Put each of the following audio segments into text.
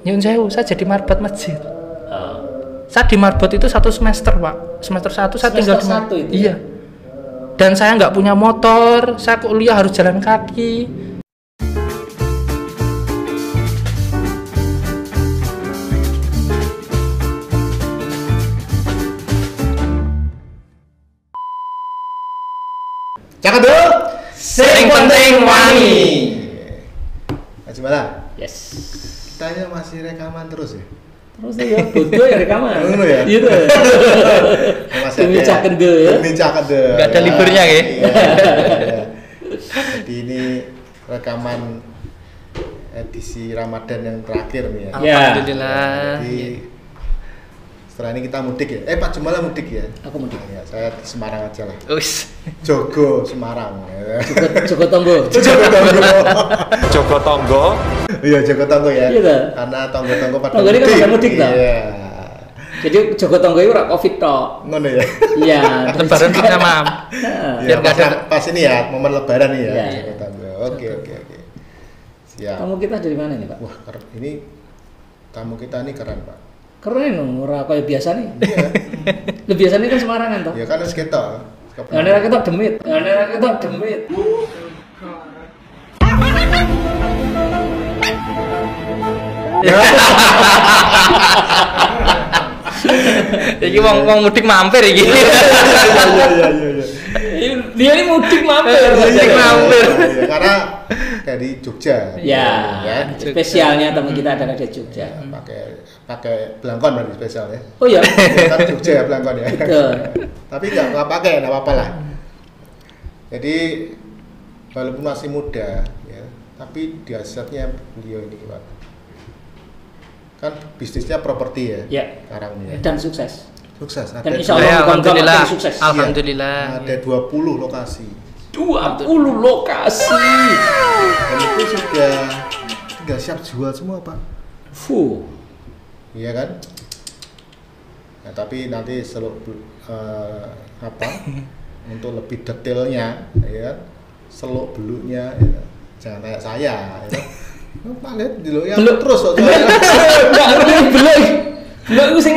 Nyun sewu, saya jadi marbot masjid. Saya di marbot itu 1 semester, Pak. Semester 1 saya tinggal di Semester 1 itu. Iya. Dan saya nggak punya motor, saya kuliah harus jalan kaki. Cakep dulu. Sing penting wani. Gimana? Yes. Kita masih rekaman terus ya? Terus ya bodoh ya rekaman. Ngono ya? Iya. Demi caket deh ya. Demi caket deh. Nggak ada liburnya ya. Jadi ini rekaman edisi Ramadan yang terakhir nih ya. Alhamdulillah. Jadi setelah ini kita mudik ya. Pak Jumala mudik ya? Aku mudik. Ya, saya di Semarang aja lah. Wis. Jogo Semarang. Joko Tonggo. Jogo Tonggo. Joko Tonggo. Iya, Jogo Tonggo ya. Iya. Karena tonggo-tonggo pada Tonggo ini kan pada mudik toh. Iya. Jadi Joko Tonggo itu ora Covid tok. Ngono ya. Iya. Lebaran kita mam. Ya, Biar nggak ada. pas ini ya, momen lebaran nih ya. Iya. Jogo Tonggo. Oke. Siap. Tamu kita dari mana nih, Pak? Wah, ini tamu kita nih keren, Pak. Keren dong, ora kayak biasa nih. Iya. Lu biasanya kan Semarangan toh. Ya kan wis ketok. Ya nek ketok demit. Ya nek ketok demit. Iki wong mudik mampir iki. Iya. Dia ini mudik mampir. Mudik mampir. Iya, karena dari Jogja. Ya, Jogja. spesialnya teman kita adalah dari Jogja. Pakai belangkon berarti spesial ya. Oh iya. Kan Jogja ya belangkon ya. Betul. Tapi nggak pakai, nggak apa-apa lah. Jadi walaupun masih muda ya, tapi dahsyatnya beliau ini Pak. Kan bisnisnya properti ya. Ya. Sekarang ini ya. Dan sukses. Sukses. Dan Ada insya Allah bukan Alhamdulillah. gampang sukses. Alhamdulillah. ada 20 lokasi. 20 lokasi. Dan itu sudah siap jual semua Pak. Fuh. Iya kan? Nah, tapi nanti untuk lebih detailnya, ya kan? Seluk beluknya, ya. Jangan kayak saya. Ya. Pak lihat dulu yang Beluk. terus kok. Enggak ngerti belum. Belum aku sing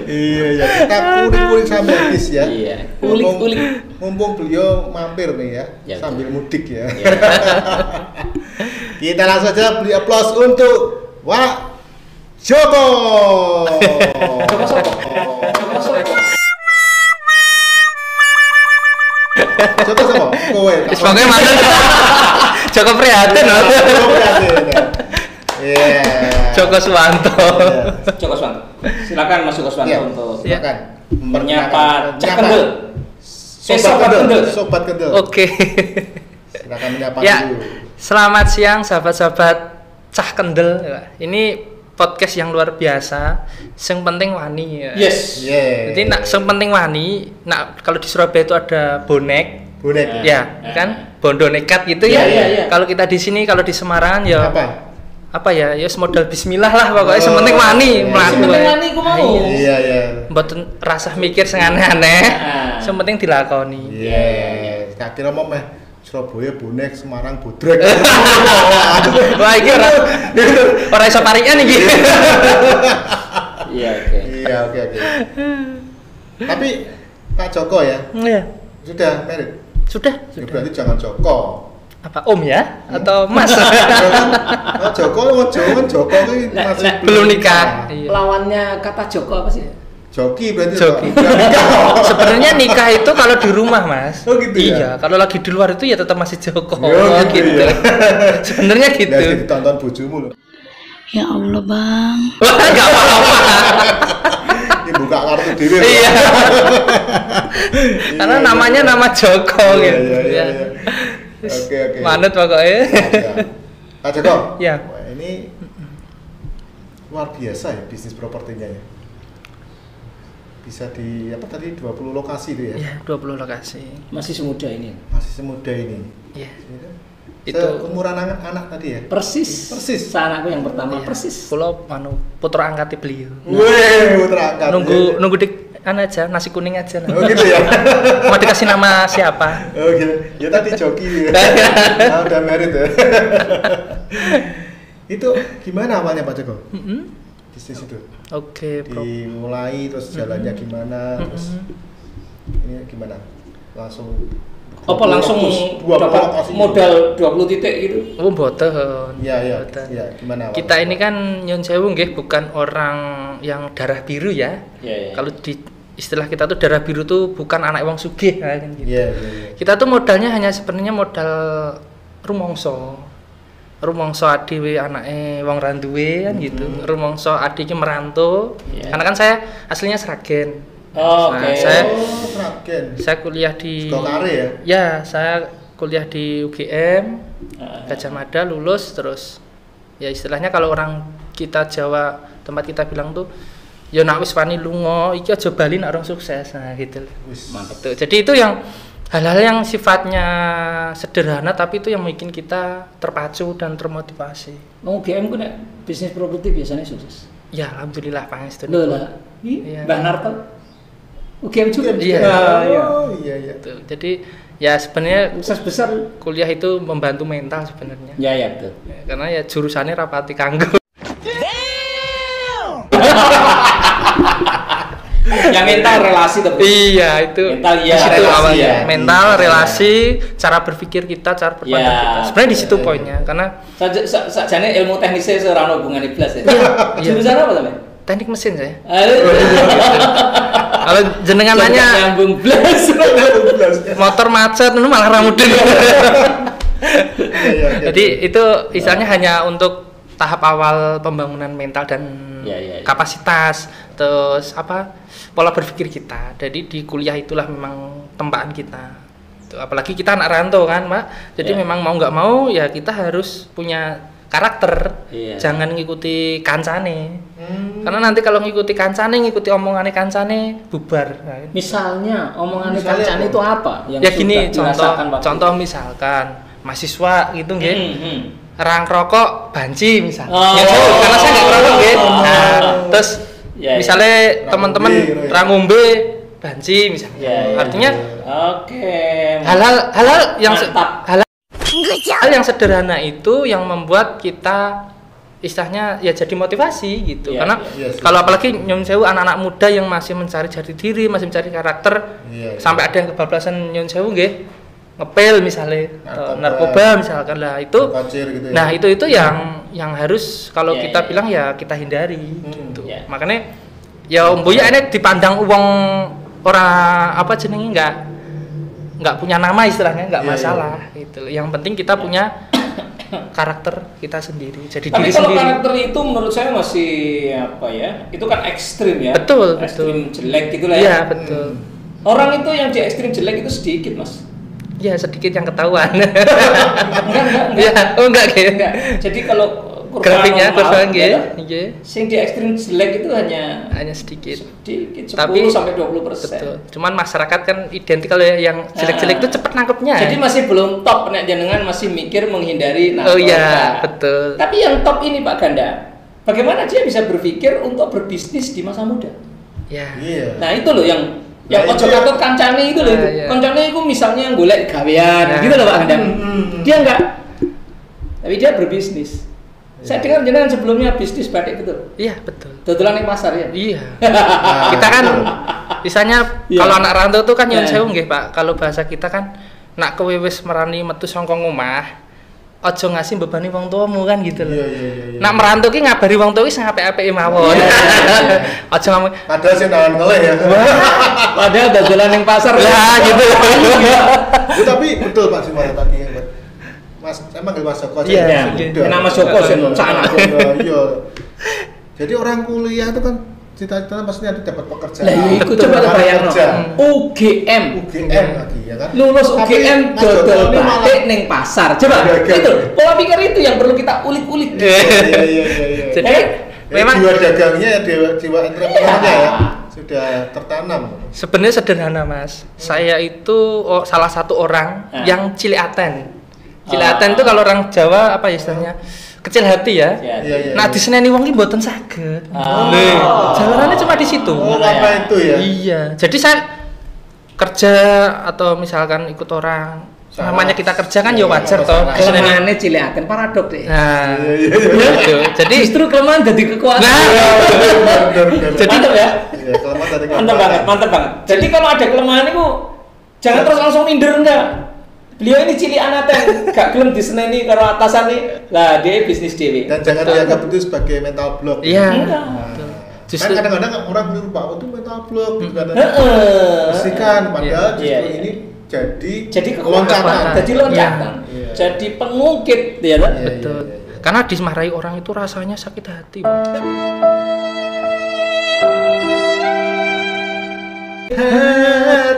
Iya, kita kulik-kulik sampai habis ya. Iya. Kulik-kulik. Mumpung beliau mampir nih ya, Ya, sambil mudik ya. Ya. Kita langsung aja beli aplaus untuk Wak Joko. Joko sopo? Joko sopo? Joko sopo? Kowe. Wis pokoke manut. Joko Prihatin loh. Joko Prihatin. Iya. Joko Suwanto. Joko Swanto. Silakan Mas Joko Swanto Iya, untuk silakan. menyapa Cak Menyapa. Kendel. Sobat Kendel. Kendel. Sobat Kendel. Oke. Silakan menyapa Ya, dulu. selamat siang sahabat-sahabat Cah Kendel. Ini podcast yang luar biasa. Sing penting wani ya. Yes. Yeah. Jadi nak sing penting wani, nak kalau di Surabaya itu ada bonek, Bonek. ya kan, bondo nekat gitu ya. Iya. Kalau kita di sini, kalau di Semarang ya Apa? ya, ya modal bismillah lah pokoknya. Sing penting wani, iya. mlaku. Sing penting wani ku mau. Iya. Mboten rasah mikir sing aneh-aneh. Ah. Sing penting dilakoni. Iya. Tak kira mau meh Surabaya bonek, Semarang bodrek. Wah, iki ora iso parikan iki. Iya, oke. Iya, oke. Tapi Pak Joko ya, Iya. sudah married. Sudah. Ya, berarti jangan Joko. Apa Om ya atau Mas? Oh, Joko ini Nah, masih nah, Belum nikah. Iya. Lawannya kata Joko apa sih? Joki berarti. Joki. Belum nikah. Sebenarnya nikah itu kalau di rumah, Mas. Oh, gitu ya? Iya, kalau lagi di luar itu ya tetap masih Joko. Oh, gitu ya. Sebenarnya gitu. Jadi ditonton bojomu loh. Ya Allah bang. Wah, enggak apa-apa. Ini buka kartu diri. Iya. Karena namanya nama Joko gitu. Iya. Ya. Oke. Manut pokoknya. Ya. Pak Joko. Ya. Wah, ini luar biasa ya bisnis propertinya ya. Bisa di apa tadi 20 lokasi itu ya. Ya, 20 lokasi. Masih semuda ini. Masih semuda ini. Iya. Itu Itu umuran anak tadi ya. Persis. Anakku yang pertama Iya. persis. Pulau putra angkatnya beliau. Wih, terangkat. Nunggu aja, nasi kuning aja. Oh gitu ya. Mau dikasih nama siapa? Oh gitu. Ya tadi joki. Nah, udah merit ya. Itu gimana awalnya Pak Joko? Bisnis itu? Oke, bro. Dimulai terus jalannya gimana? Terus ini gimana? Langsung Apa langsung 20 dapat lokasi. modal 20 titik gitu? Oh, mboten. Iya, Mboten. iya. Gimana awalnya? Kita ini kan nyun sewu nggih bukan orang yang darah biru ya. Iya. Kalau di istilah kita tuh darah biru tuh bukan anak wong sugih kan gitu. Iya. Kita tuh modalnya hanya sebenarnya modal rumangsa. Rumangsa dhewe anake wong randuwe kan gitu. Rumangsa adike merantau. Iya. Karena kan saya aslinya Sragen. Oh, Nah, oke. Sragen. Saya kuliah di Sekokare ya? Ya, saya kuliah di UGM Ah. Gajah Mada, lulus terus ya istilahnya kalau orang kita Jawa tempat kita bilang tuh ya nak wis wani lunga iki aja bali nak orang sukses. Nah gitu. Wis. Mantap. Itu. Jadi itu yang hal-hal yang sifatnya sederhana tapi itu yang bikin kita terpacu dan termotivasi. Mau UGM ku nek bisnis properti biasanya sukses. Ya alhamdulillah pangestu. Lho lah. Iya. Mbah Narto. UGM juga. Iya. Oh, iya. Gitu. Jadi ya sebenarnya Sukses besar. kuliah itu membantu mental sebenarnya. Ya ya betul. Ya, karena ya jurusannya rapati kanggo. Yang mental relasi tapi. Iya itu. Mental, iya, di situ relasi, awalnya. ya. Mental, Iya. relasi, cara berpikir kita, cara berpandang Iya. kita. Sebenarnya di situ poinnya karena Sajane ilmu teknisnya ora ono hubungan iblis ya. Iya. Jurusan apa sampe? teknik mesin saya. Aduh. Kalau jenengan nanya nyambung blas. motor macet itu malah ramudin. Iya. Jadi itu istilahnya hanya untuk tahap awal pembangunan mental dan Iya. kapasitas, terus apa pola berpikir kita. Jadi di kuliah itulah memang tempaan kita. Tuh, apalagi kita anak rantau kan, Mbak. Jadi Iya. memang mau nggak mau ya kita harus punya karakter. Iya. Jangan ngikuti kancane. Karena nanti kalau ngikuti kancane, ngikuti omongannya kancane bubar. Nah, Misalnya omongan Misalnya kancane apa? itu apa? Yang ya gini sudah dirasakan waktu contoh misalkan mahasiswa gitu itu? nggih. Rang rokok banci misalnya. Oh. Ya, jauh, karena saya nggak ngerokok nggih. Nah, terus Ya, ya. misalnya Rang teman-teman ngombe, gitu ya. rang ngombe banci misalnya. Ya, ya. Artinya Oke. hal-hal yang Mantap. hal yang sederhana itu yang membuat kita istilahnya ya jadi motivasi gitu. Iya, Karena iya. Iya, kalau apalagi nyun sewu anak-anak muda yang masih mencari jati diri, masih mencari karakter, Iya. sampai ada yang kebablasan nyun sewu nggih. Ngepel misalnya, atau Narkoba. narkoba misalkan lah itu. Kacir gitu ya. Nah, itu yang harus kalau Iya, kita iya. bilang ya kita hindari gitu. Iya. Makanya ya mbuya ini dipandang uang orang apa jenenge nggak punya nama istilahnya nggak Iya, masalah gitu. Yang penting kita punya karakter kita sendiri. Jadi Tapi diri kalau sendiri. karakter itu menurut saya masih apa ya? Itu kan ekstrim ya. Betul, Ekstrim jelek gitu lah ya. Iya, betul. Orang itu yang di ekstrim jelek itu sedikit, Mas. Ya sedikit yang ketahuan. Enggak. Ya, oh enggak gitu. Enggak. Jadi kalau Grafiknya normal, kurva ya nggih. toh, Nggih. Sing di ekstrim jelek itu hanya Hanya sedikit. 10 Tapi sampai 20%. Betul. Cuman masyarakat kan identik kalau yang jelek-jelek itu cepet nangkepnya. Jadi masih belum top, nek jenengan masih mikir menghindari narkoba. Oh iya, betul. Tapi yang top ini Pak Ganda, bagaimana dia bisa berpikir untuk berbisnis di masa muda? Ya. Iya. Nah itu loh yang Nah, ojo itu ya. katut kancane itu loh. Nah, iya. Kancane itu misalnya golek gawean Nah. gitu loh Pak Ganda. Dia enggak. Tapi dia berbisnis. Saya dengar jenengan sebelumnya bisnis batik betul. Iya, betul. Dodolan di pasar ya. Iya. Kita kan misalnya Iya. kalau anak rantau tuh kan nyun Nah. sewu nggih, Pak. Kalau bahasa kita kan nak kowe wis merani metu saka omah, aja ngasih bebani wong tuamu kan gitu loh. Iya. Nak merantau ki ngabari wong tua wis apik-apike mawon. Iya. Aja ngomong Padahal sih nahan ngeleh ya. Padahal dodolan yang pasar lah gitu. Ya, tapi betul Pak Simara tadi ya, Pak. Mas, emang gak Mas Joko aja. Iya, yang iya. muda. Nama Joko sih sak anakku. Iya. Jadi orang kuliah itu kan cita-citanya pasti nanti dapat pekerjaan. Lah iya, iku coba Dapat bayangno. kerja. UGM. UGM lagi ya kan. Lulus Tapi UGM Mas Joko dodol ini malah- batik ning pasar. Coba Dagang. itu pola pikir itu yang perlu kita ulik-ulik. Iya. Jadi Eh, memang jiwa dagangnya ya, jiwa entrepreneurnya ya sudah tertanam. sebenarnya sederhana, Mas. Saya itu salah satu orang Ah. yang cilik aten. Cilik aten itu kalau orang Jawa apa ya istilahnya? kecil hati ya. Iya. Nah diseneni wong ki mboten saged. Oh. Jalanannya cuma di situ. Oh, apa itu ya? Iya. Jadi saya kerja atau misalkan ikut orang, namanya kita kerja kan ya wajar toh. Kelemahannya cileaken paradok deh. Nah, Ya. gitu. Jadi Justru kelemahan jadi kekuatan. Nah. Jadi mantap ya. Iya, kelemahan dari Mantap banget. Jadi kalau ada kelemahan itu jangan terus langsung minder enggak. Beliau ini cilian aten, gak gelem diseneni karo atasan nih. Lah dia bisnis dewe. Dan jangan dianggap itu sebagai mental block. iya. Enggak. Justru Kan kadang-kadang orang bilang Pak, itu mental block gitu kan. Heeh. Bersihkan, padahal justru Iya. ini jadi kekuatan, loncatan. jadi loncatan, Iya. jadi pengungkit, ya kan? Iya, betul. iya, iya. Karena dimarahi orang itu rasanya sakit hati.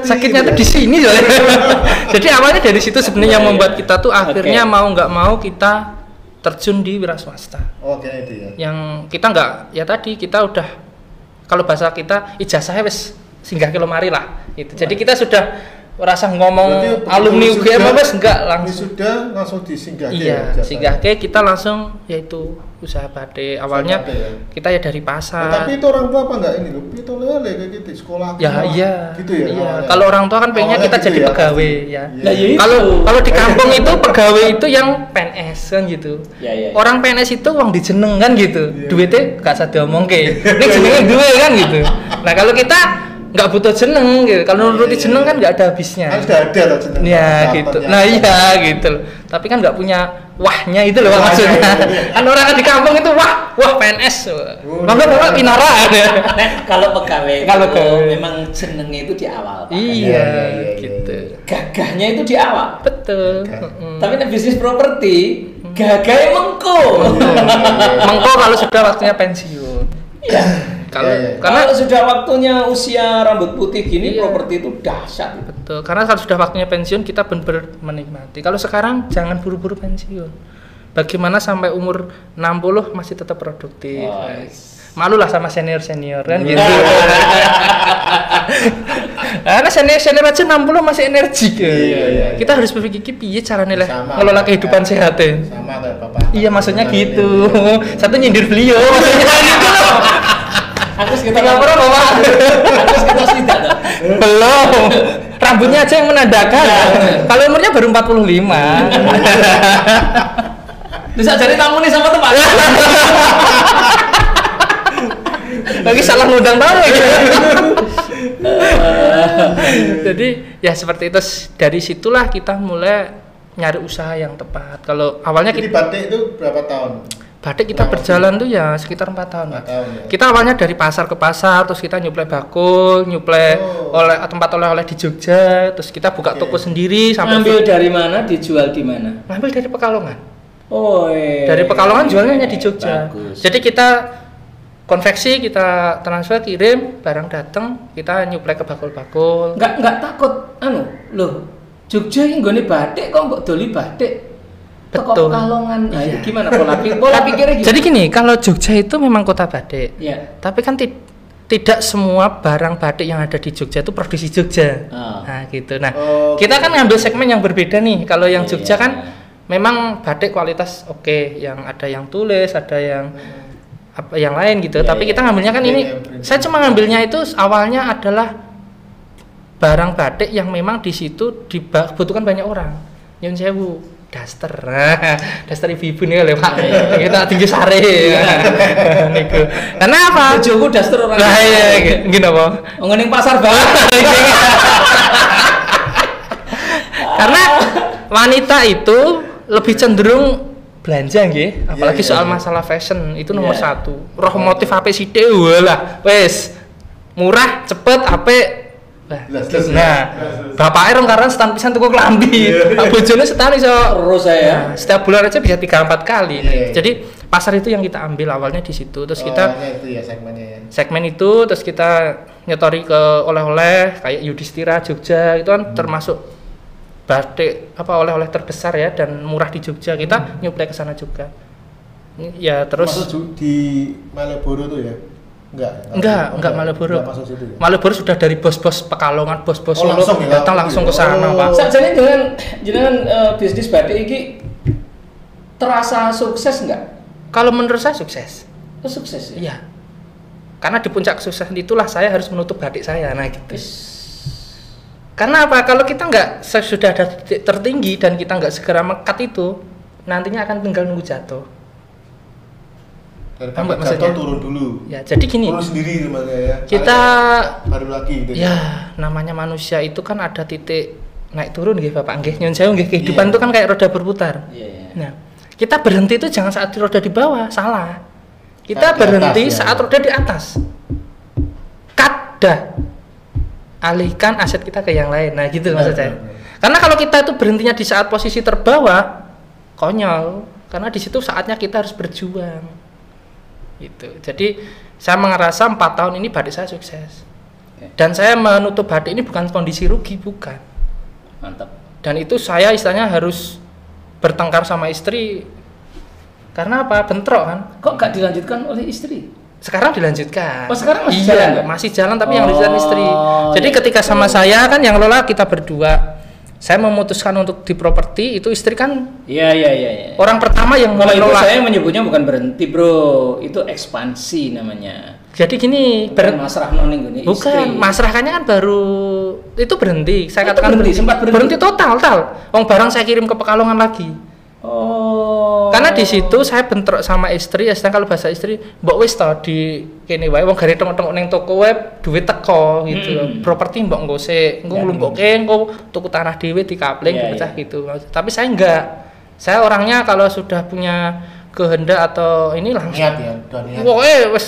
Sakitnya tuh di sini soalnya. Jadi awalnya dari situ sebenarnya yang membuat kita tuh akhirnya mau nggak mau kita terjun di wira swasta. Oke, itu ya. Yang kita nggak, ya tadi kita udah, kalau bahasa kita ijazahnya wes singgah ke lemari lah. Gitu. Jadi kita sudah rasa ngomong alumni UGM wes enggak langsung. Sudah langsung disinggah. Iya, singgah ke kita langsung yaitu usaha batik. Awalnya Batik, ya. kita ya dari pasar. Tapi itu orang tua apa enggak ini loh? Itu lele kayak gitu di sekolah. Ya iya. Gitu ya. Iya. awalnya. Kalau orang tua kan pengennya Awalnya kita gitu jadi ya, pegawai pasti. ya. Lah, ya itu. Kalau di kampung itu pegawai itu yang PNS kan gitu. Ya. Orang PNS itu uang dijeneng kan gitu. Iya. Duitnya gak usah diomongke. Nek jenenge duwe kan gitu. Nah, kalau kita nggak butuh jeneng gitu. Kalau nuruti jeneng kan nggak ada habisnya. Kan sudah ada loh jeneng. Ya gitu. Nah iya gitu. Tapi kan nggak punya wahnya itu loh Wahnya, maksudnya. iya. Kan orang kan di kampung itu wah PNS. Maka bapak Pinara. Nah, kalau pegawai Kalau itu pegawai. memang senengnya itu di awal, Pak. Iya Iya, gitu. Gagahnya itu di awal. Betul. Gagah. Mm. Tapi nek bisnis properti, gagahnya mengko. Mengko kalau sudah waktunya pensiun. Iya. Kalau Iya, iya. karena Kalau sudah waktunya usia rambut putih gini, Iya. properti itu dahsyat. betul. Karena kalau sudah waktunya pensiun kita benar-benar menikmati. Kalau sekarang jangan buru-buru pensiun. Bagaimana sampai umur 60 masih tetap produktif. Oh, Malu lah sama senior-senior kan gitu. Karena senior aja 60 masih energik ya. Iya. Kita harus berpikir piye caranya lah Sama, ngelola kayak- kehidupan sehat ya. Sama kayak Bapak. Iya maksudnya Benar gitu. ini. Satu nyindir beliau maksudnya gitu loh. Aku sekitar Tinggal pernah bawa Aku sekitar tidak tuh. belum. Rambutnya aja yang menandakan. Kalau umurnya baru 45. Bisa jadi tamu nih sama teman. Lagi salah ngundang tamu ya. Jadi ya seperti itu, dari situlah kita mulai nyari usaha yang tepat. Kalau awalnya Jadi kita batik itu berapa tahun? batik kita berjalan tuh ya sekitar 4 tahun. 4 tahun ya. Kita awalnya dari pasar ke pasar, terus kita nyuplai bakul, nyuplai oleh tempat oleh-oleh di Jogja, terus kita buka Oke. toko sendiri sampai Ambil dari mana, dijual di mana? ngambil dari Pekalongan. Oh, Dari Pekalongan jualnya hanya di Jogja. Bagus. Jadi kita konveksi, kita transfer, kirim, barang datang, kita nyuplai ke bakul-bakul. Enggak takut loh. Jogja ini nggone batik kok mbok doli batik. Teko Betul. Pekalongan. Nah, Iya. gimana pola pikirnya gimana? Jadi gini, kalau Jogja itu memang kota batik. ya. Tapi kan tidak semua barang batik yang ada di Jogja itu produksi Jogja. Ah. Nah, gitu. Nah, Oh, kita kan ngambil segmen yang berbeda nih. Kalau yang Jogja Iya. kan memang batik kualitas oke, yang ada yang tulis, ada yang apa yang lain gitu. Iya, Tapi iya. kita ngambilnya kan Iya, ini, iya, prinsip. saya cuma ngambilnya itu awalnya adalah barang batik yang memang di situ dibutuhkan banyak orang. Nyun sewu, daster. Daster ibu-ibu nih lho, Pak. Kita tinggi sare. Niku. Karena apa? Bojoku daster orang. Lah iya, gini apa? Ngening pasar banget. Karena wanita itu lebih cenderung belanja nggih, apalagi Iya, iya, soal iya. masalah fashion itu nomor Iya. 1. Roh motif apik sithik walah, wis. Murah, cepet, apik. Jelas. Nah, bapaknya rong karan setan pisan tuku klambi. Pak bojone setan iso Terus saya. Nah, setiap bulan aja bisa 3-4 kali. Nah, Iya. jadi pasar itu yang kita ambil awalnya di situ. Terus kita itu ya segmennya ya. segmen itu, terus kita nyetori ke oleh-oleh kayak Yudhistira Jogja itu kan termasuk batik apa oleh-oleh terbesar ya dan murah di Jogja. Kita nyuplai ke sana juga. Ya terus Masuk di Malioboro tuh ya? enggak Malioboro. Enggak masuk situ ya? Malioboro sudah dari bos-bos Pekalongan, bos-bos Oh, Solo langsung ya? datang langsung ke sana, Oh. Pak. Sakjane dengan bisnis batik ini terasa sukses enggak? Kalau menurut saya sukses. Oh, sukses ya? Iya. Karena di puncak kesuksesan itulah saya harus menutup batik saya. Nah gitu. Karena apa? Kalau kita nggak sudah ada titik tertinggi dan kita nggak segera mekat itu, nantinya akan tinggal nunggu jatuh. Daripada Mbak, jatuh maksudnya? turun dulu. Ya, jadi gini. Turun sendiri sebenarnya ya. Kita baru lagi gitu. ya namanya manusia itu kan ada titik naik turun nggih Bapak nggih. Nyun sewu nggih, kehidupan Iya. itu kan kayak roda berputar. Iya, iya. Nah, kita berhenti itu jangan saat di roda di bawah, salah. Kita Saat di berhenti atas, ya. saat roda di atas. Cut dah. Alihkan aset kita ke yang lain. Nah, gitu maksud saya. Karena kalau kita itu berhentinya di saat posisi terbawah, konyol. Karena di situ saatnya kita harus berjuang. Gitu. Jadi saya merasa 4 tahun ini batik saya sukses. Dan saya menutup batik ini bukan kondisi rugi, bukan. Mantap. Dan itu saya istilahnya harus bertengkar sama istri. Karena apa? Bentrok kan. Kok gak dilanjutkan oleh istri? Sekarang dilanjutkan. Oh, sekarang masih iya, jalan, Pak? masih jalan tapi yang dilanjutkan istri. Jadi iya. ketika sama saya kan yang lola kita berdua. Saya memutuskan untuk di properti, itu istri kan Iya. orang pertama yang Kalau itu mengelola. saya menyebutnya bukan berhenti, Bro. Itu ekspansi namanya. Jadi gini, Bukan masrah noning ini bukan istri. masrahkannya kan baru itu berhenti. Saya Oh, itu katakan berhenti, sempat berhenti? total. Wong barang saya kirim ke Pekalongan lagi. Oh. Karena di situ saya bentrok sama istri, sedang kalau bahasa istri, mbok wis to di kene wae wong gare tengok-tengok ning toko web duit teko gitu. Properti mbok engko sik, engko nglumpukke, engko tuku tanah dhewe dikapling, Ya, dipecah ya. gitu. Tapi saya enggak. Saya orangnya kalau sudah punya kehendak atau ini langsung. Niat ya, udah niat. Pokoknya wes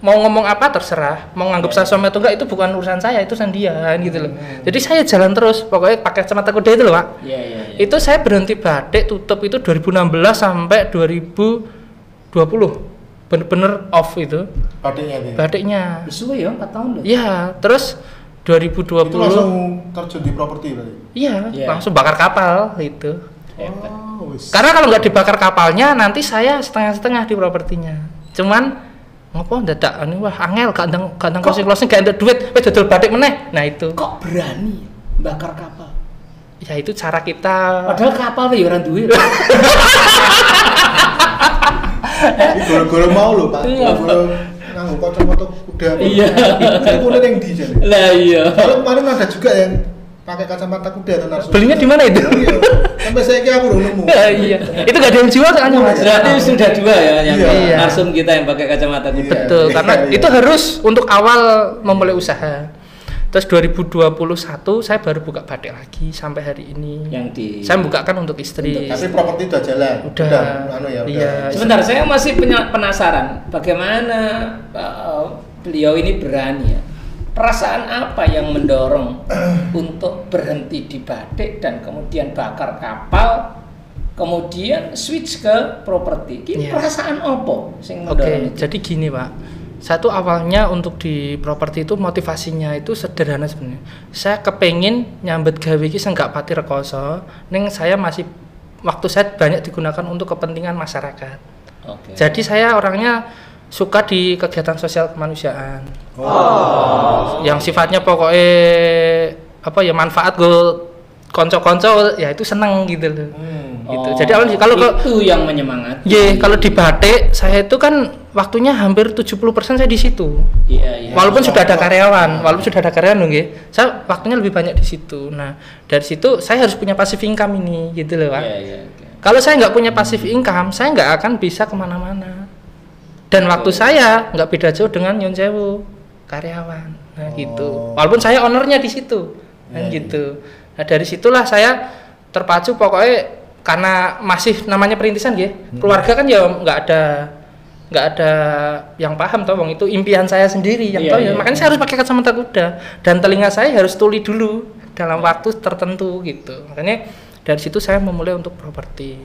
mau ngomong apa terserah, mau nganggap saya suami atau enggak itu bukan urusan saya, itu urusan dia gitu loh. Jadi saya jalan terus, pokoknya pakai kacamata kuda itu loh Pak. Iya. Itu saya berhenti batik tutup itu 2016 sampai 2020, bener-bener off itu Batiknya itu. batiknya. Suwe ya 4 tahun loh. Iya, terus 2020 Itu langsung terjun di properti berarti. iya, Iya. langsung bakar kapal itu. Hebat. Oh, wis. Karena kalau nggak dibakar kapalnya nanti saya setengah-setengah di propertinya. Cuman ngopo dadak anu wah angel gak ndang closing gak entuk duit wis dodol batik meneh. Nah itu. Kok berani bakar kapal? Ya itu cara kita. Padahal kapal ya orang duit. Ini goro-goro mau lho, Pak. Iya. Goro nganggo kacamata kuda. Iya. Saya kuliah yang di jadi. Lah iya. Kalau kemarin ada juga yang pakai kacamata kuda dan narsu. Belinya di mana itu? Iya. Sampai saya kira aku belum nemu. Iya. Itu gak ada yang jual soalnya Mas. Berarti sudah 2 ya yang Iya. narsum kita yang pakai kacamata kuda. Betul, Iya, karena iya. itu harus untuk awal memulai usaha. Terus 2021 saya baru buka batik lagi sampai hari ini. Yang di Saya bukakan untuk istri. Tapi properti udah jalan. Udah. Anu ya, Iya. Sebentar, saya masih penasaran bagaimana beliau ini berani ya. Perasaan apa yang mendorong untuk berhenti di batik dan kemudian bakar kapal, kemudian switch ke properti? Ini Iya. perasaan apa sing Oke, mendorong itu? jadi gini Pak. Satu awalnya untuk di properti itu motivasinya itu sederhana sebenarnya. Saya kepengen nyambet gawe iki sing gak pati rekoso, ning saya masih waktu saya banyak digunakan untuk kepentingan masyarakat. Oke. Jadi saya orangnya suka di kegiatan sosial kemanusiaan. Yang sifatnya pokoknya apa ya manfaat gue konco-konco ya itu seneng gitu loh. Gitu. Jadi awalnya kalau itu yang menyemangati. Ye, kalau di batik saya itu kan waktunya hampir 70% saya di situ. Iya. Walaupun sudah ada karyawan, loh nggih. Saya waktunya lebih banyak di situ. Nah, dari situ saya harus punya passive income ini gitu loh, Pak. Iya. Oke. Kalau saya nggak punya passive income, saya nggak akan bisa kemana-mana. Dan waktu saya nggak beda jauh dengan Nyun Sewu karyawan. Nah, gitu. Walaupun saya ownernya di situ. Kan gitu. Nah, dari situlah saya terpacu pokoknya karena masih namanya perintisan nggih. Keluarga kan ya nggak ada yang paham toh, itu impian saya sendiri yang tahu ya. Makanya saya harus pakai kacamata kuda dan telinga saya harus tuli dulu dalam waktu tertentu gitu. Makanya dari situ saya memulai untuk properti.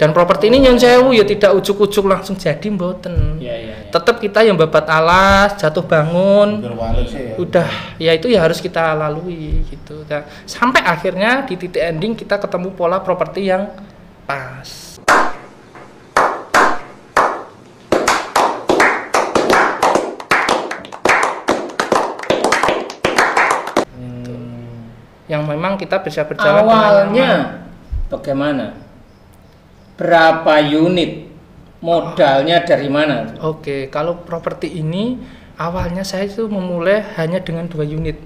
Dan properti ini Nyun Sewu ya tidak ujuk-ujuk langsung jadi mboten. Iya. Tetap kita yang babat alas, jatuh bangun, udah ya itu ya harus kita lalui gitu. Nah, sampai akhirnya di titik ending kita ketemu pola properti yang pas. Yang memang kita bisa berjalan Awalnya bagaimana? Berapa unit modalnya dari mana? Oke, kalau properti ini awalnya saya itu memulai hanya dengan 2 unit.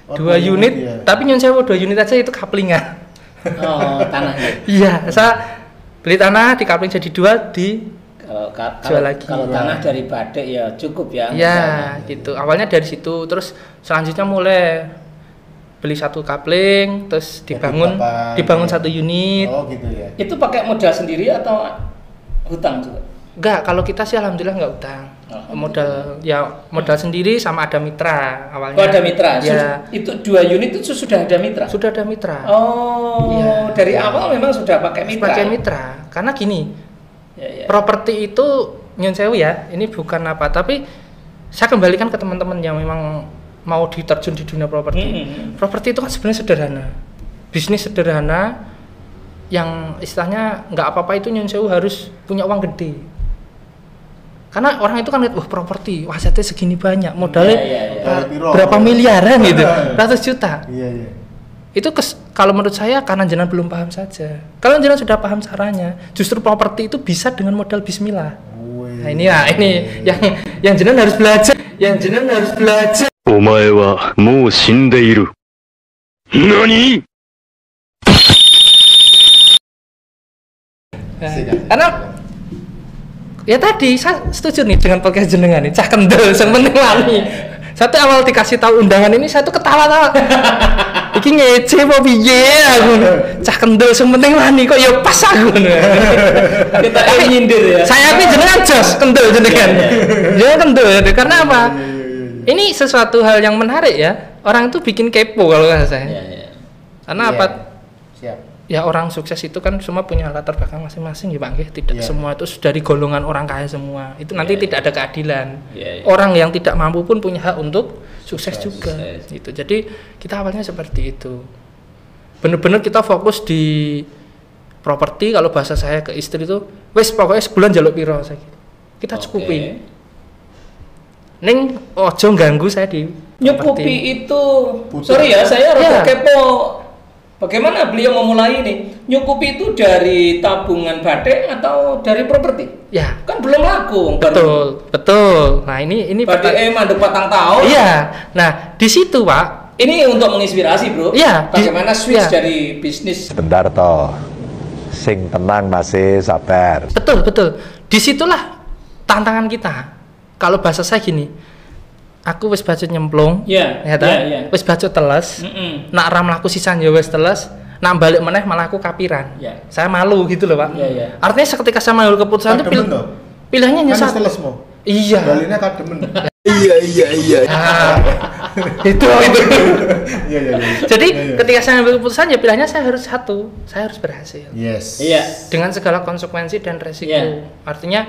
Oh, 2 unit, ya. tapi nyun sewu 2 unit aja itu kaplingan. Oh, tanahnya. Iya, saya beli tanah di kapling jadi 2 di jual lagi. Kalau tanah dari badik ya cukup ya. Ya, misalnya. gitu. Awalnya dari situ, terus selanjutnya mulai beli 1 kapling, terus Jadi dibangun ya. 1 unit. Oh gitu ya. Itu pakai modal sendiri atau hutang juga? Enggak, kalau kita sih alhamdulillah enggak utang. Modal sendiri sama ada mitra awalnya. Oh, ada mitra. Ya. Itu 2 unit itu sudah ada mitra. Sudah ada mitra. Oh, Iya. dari awal memang sudah pakai mitra. Pakai mitra. Karena gini, Ya, ya. properti itu nyun sewu ya, ini bukan apa, tapi saya kembalikan ke teman-teman yang memang mau diterjun di dunia properti. Properti itu kan sebenarnya sederhana. Bisnis sederhana yang istilahnya nggak apa-apa itu nyun sewu harus punya uang gede. Karena orang itu kan lihat, wah properti, wah asetnya segini banyak, modalnya berapa miliaran gitu, ratus juta. Iya iya. Itu kalau menurut saya karena jenengan belum paham saja. Kalau jenengan sudah paham caranya, justru properti itu bisa dengan modal bismillah. Nah ini ya, ini yang jenengan harus belajar, yang jenengan harus belajar. お前はもう死んでいる。何？ Karena ya tadi saya setuju nih dengan podcast jenengan nih, cah kendel sing penting wani. Satu awal dikasih tahu undangan ini saya tuh ketawa-tawa. Iki ngece apa piye aku. Cah kendel sing penting wani kok ya pas aku. Kita nyindir ya. Saya ini jenengan jos kendel jenengan. Jangan kendel karena apa? Ini sesuatu hal yang menarik ya. Orang itu bikin kepo kalau kata saya. Karena apa? Siap. Ya orang sukses itu kan semua punya latar belakang masing-masing ya Pak nggih. Tidak Iya. semua itu dari golongan orang kaya semua. Itu nanti tidak ada keadilan. Iya. Orang yang tidak mampu pun punya hak untuk sukses juga. Sukses. Gitu. Jadi kita awalnya seperti itu. Bener-bener kita fokus di properti. Kalau bahasa saya ke istri itu, wes pokoknya sebulan jaluk piro saya gitu. Kita cukupi. Neng ojo ganggu saya di Nyukupi properti. itu, Butuh. sorry ya, saya rada Ya. kepo. Bagaimana beliau memulai ini? Nyukupi itu dari tabungan badik atau dari properti? Ya, Kan belum laku. betul, betul. Nah ini Badik mandek patang tahun. Iya. Nah, di situ, Pak. Ini untuk menginspirasi, bro. Iya, Bagaimana switch iya. dari bisnis? Sebentar toh. Sing tenang masih sabar. Betul, betul. Disitulah tantangan kita. Kalau bahasa saya gini, aku wis bacot nyemplung, Iya, ya ta? iya, iya. Wis bacot teles, nak ram laku sisan ya wis teles, nak balik meneh malah aku kapiran. Iya. Saya malu gitu loh, Pak. Iya, iya. Artinya seketika saya mengambil keputusan itu Kademen toh? pilihannya Kan nyesat. teles mau. Iya. Baliknya kademen. Ah, itu. Iya iya iya. Jadi Iya, iya. ketika saya ambil keputusan ya pilihannya saya harus satu, saya harus berhasil. Yes. Iya. Dengan segala konsekuensi dan resiko. Iya. Artinya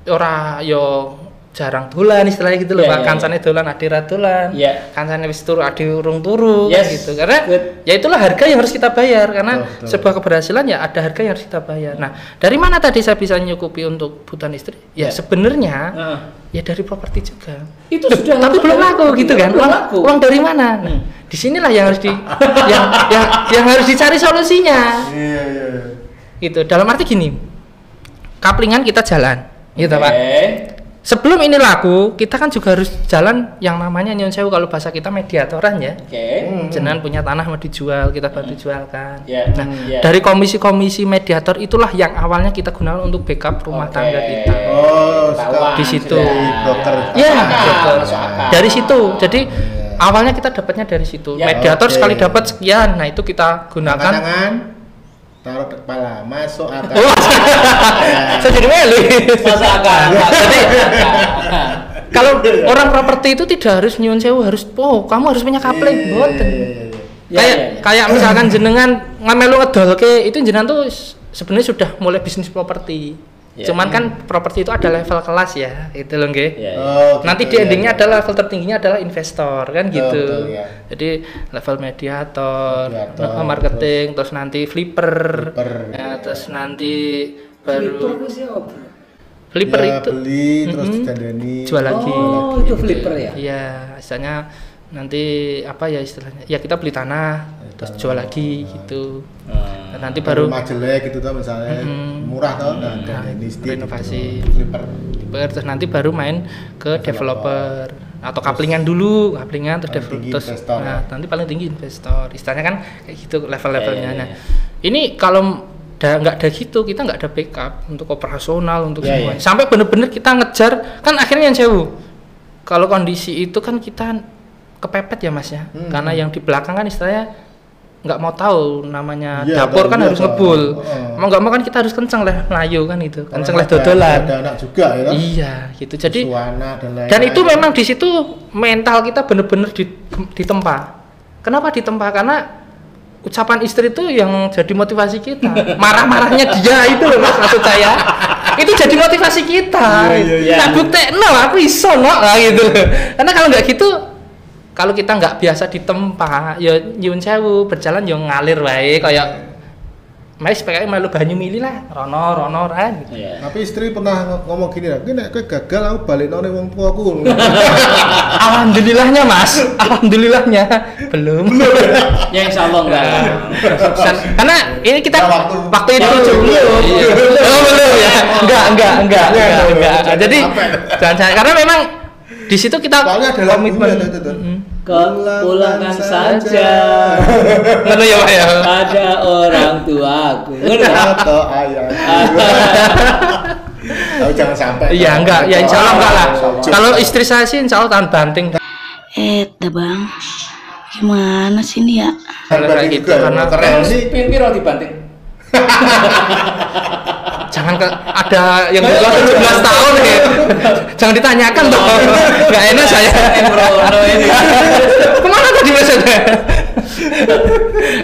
ora yo jarang dolan istilahnya gitu loh, Iya, Pak. iya, Kancane dolan adirat dolan. Iya. Kancane wis turu adi urung turu Yes. gitu. Karena Good. ya itulah harga yang harus kita bayar karena Betul, betul. sebuah keberhasilan ya ada harga yang harus kita bayar. Nah, dari mana tadi saya bisa nyukupi untuk kebutuhan istri? Ya Iya. sebenarnya Nah, ya dari properti juga. itu Loh, sudah tapi masuk belum dari laku properti, gitu kan. belum Uang, laku. uang dari mana? Nah, disinilah yang harus yang harus dicari solusinya. Iya iya. Gitu. Dalam arti gini. Kaplingan kita jalan, gitu Pak. Oke. Sebelum ini laku, kita kan juga harus jalan yang namanya nyun sewu kalau bahasa kita mediatoran ya. Oke. Jenengan punya tanah mau dijual, kita bantu jualkan. Ya, Nah, ya. dari komisi-komisi mediator itulah yang awalnya kita gunakan untuk backup rumah Oke. tangga kita. Oh, Ketahuan Di situ. sudah. Broker. Ya, Masuk akal, betul. masuk akal. Dari situ. Jadi awalnya kita dapatnya dari situ. Ya, Mediator oke. sekali dapat sekian. Nah, itu kita gunakan. Tangan, taruh di kepala, masuk akal. Wah, saya jadi melu. Masuk akal. Jadi kalau orang properti itu tidak harus nyuwun sewu, harus kamu harus punya kapling, boten. Ya, Kayak ya, ya. kayak misalkan jenengan ngamelu ngedolke itu jenengan tuh sebenarnya sudah mulai bisnis properti. Ya. Cuman kan properti itu ada level kelas ya, itu loh nggih. Ya, ya. Oh, Nanti gitu, di endingnya ya. adalah level tertingginya adalah investor kan gitu. betul, ya. Jadi level mediator, Mediator, marketing, terus nanti flipper, Flipper, ya, ya. terus nanti Flipper baru itu siapa? flipper Ya, itu beli terus Mhm. didandani. jual lagi. Oh, itu flipper ya? Iya, misalnya nanti apa ya istilahnya? Ya kita beli tanah, terus jual lagi gitu. Dan nanti baru baru rumah jelek gitu tuh misalnya murah tuh dan ini renovasi. flipper. Terus nanti baru main ke developer atau kaplingan dulu, kaplingan terus Paling tinggi terus investor, ya. nanti paling tinggi investor. Istilahnya kan kayak gitu level-levelnya. Iya, iya, Nah, ini kalau nggak ada gitu, kita nggak ada backup untuk operasional untuk Iya, semuanya. iya. Sampai bener-bener kita ngejar, kan akhirnya yang sewu. Kalau kondisi itu kan kita kepepet ya Mas ya, karena yang di belakang kan istilahnya nggak mau tahu namanya Iya, dapur kan iya, harus Pak. ngebul. Heeh. Mau nggak mau kan kita harus kenceng lah melayu kan itu, kenceng lah Karena dodolan. ada anak juga ya kan? Iya, gitu. Jadi Suwana dan lain-lain. dan itu memang di situ mental kita bener-bener ditempa. Kenapa ditempa? Karena ucapan istri itu yang jadi motivasi kita. Marah-marahnya dia itu loh Mas, maksud saya. Itu jadi motivasi kita. iya. Tak buktekno aku iso no lah gitu. Karena kalau nggak gitu, kalau kita nggak biasa ditempa, ya nyuwun sewu, berjalan yo ngalir wae kayak Mas pakai malu banyu mili lah, rono kan. Gitu. Iya. Tapi istri pernah ngomong gini lah, nek kowe gagal aku balik nang wong tuaku. Alhamdulillahnya Mas, alhamdulillahnya belum. Ya insya Allah enggak. Karena ini kita Nah, waktu itu belum. Iya. Oh, belum ya. Enggak. Jangan Jadi sampai. jangan karena memang di situ kita Soalnya ada komitmen. lagunya itu tuh. Pulangkan saja. Ngono ya Pak ya. Ada orang tuaku. Atau ayah. Tapi jangan sampai. Iya, enggak. Ya insya Allah enggak lah. Jauh. Kalau istri saya sih insya Allah tahan banting. Dah bang, gimana sih ini ya? Kayak Kayak gitu, gitu karena keren sih. Piro dibanting. Jangan ada yang di bawah 17 tahun ya. Jangan ditanyakan toh. Enggak enak saya. Kemana tadi maksudnya?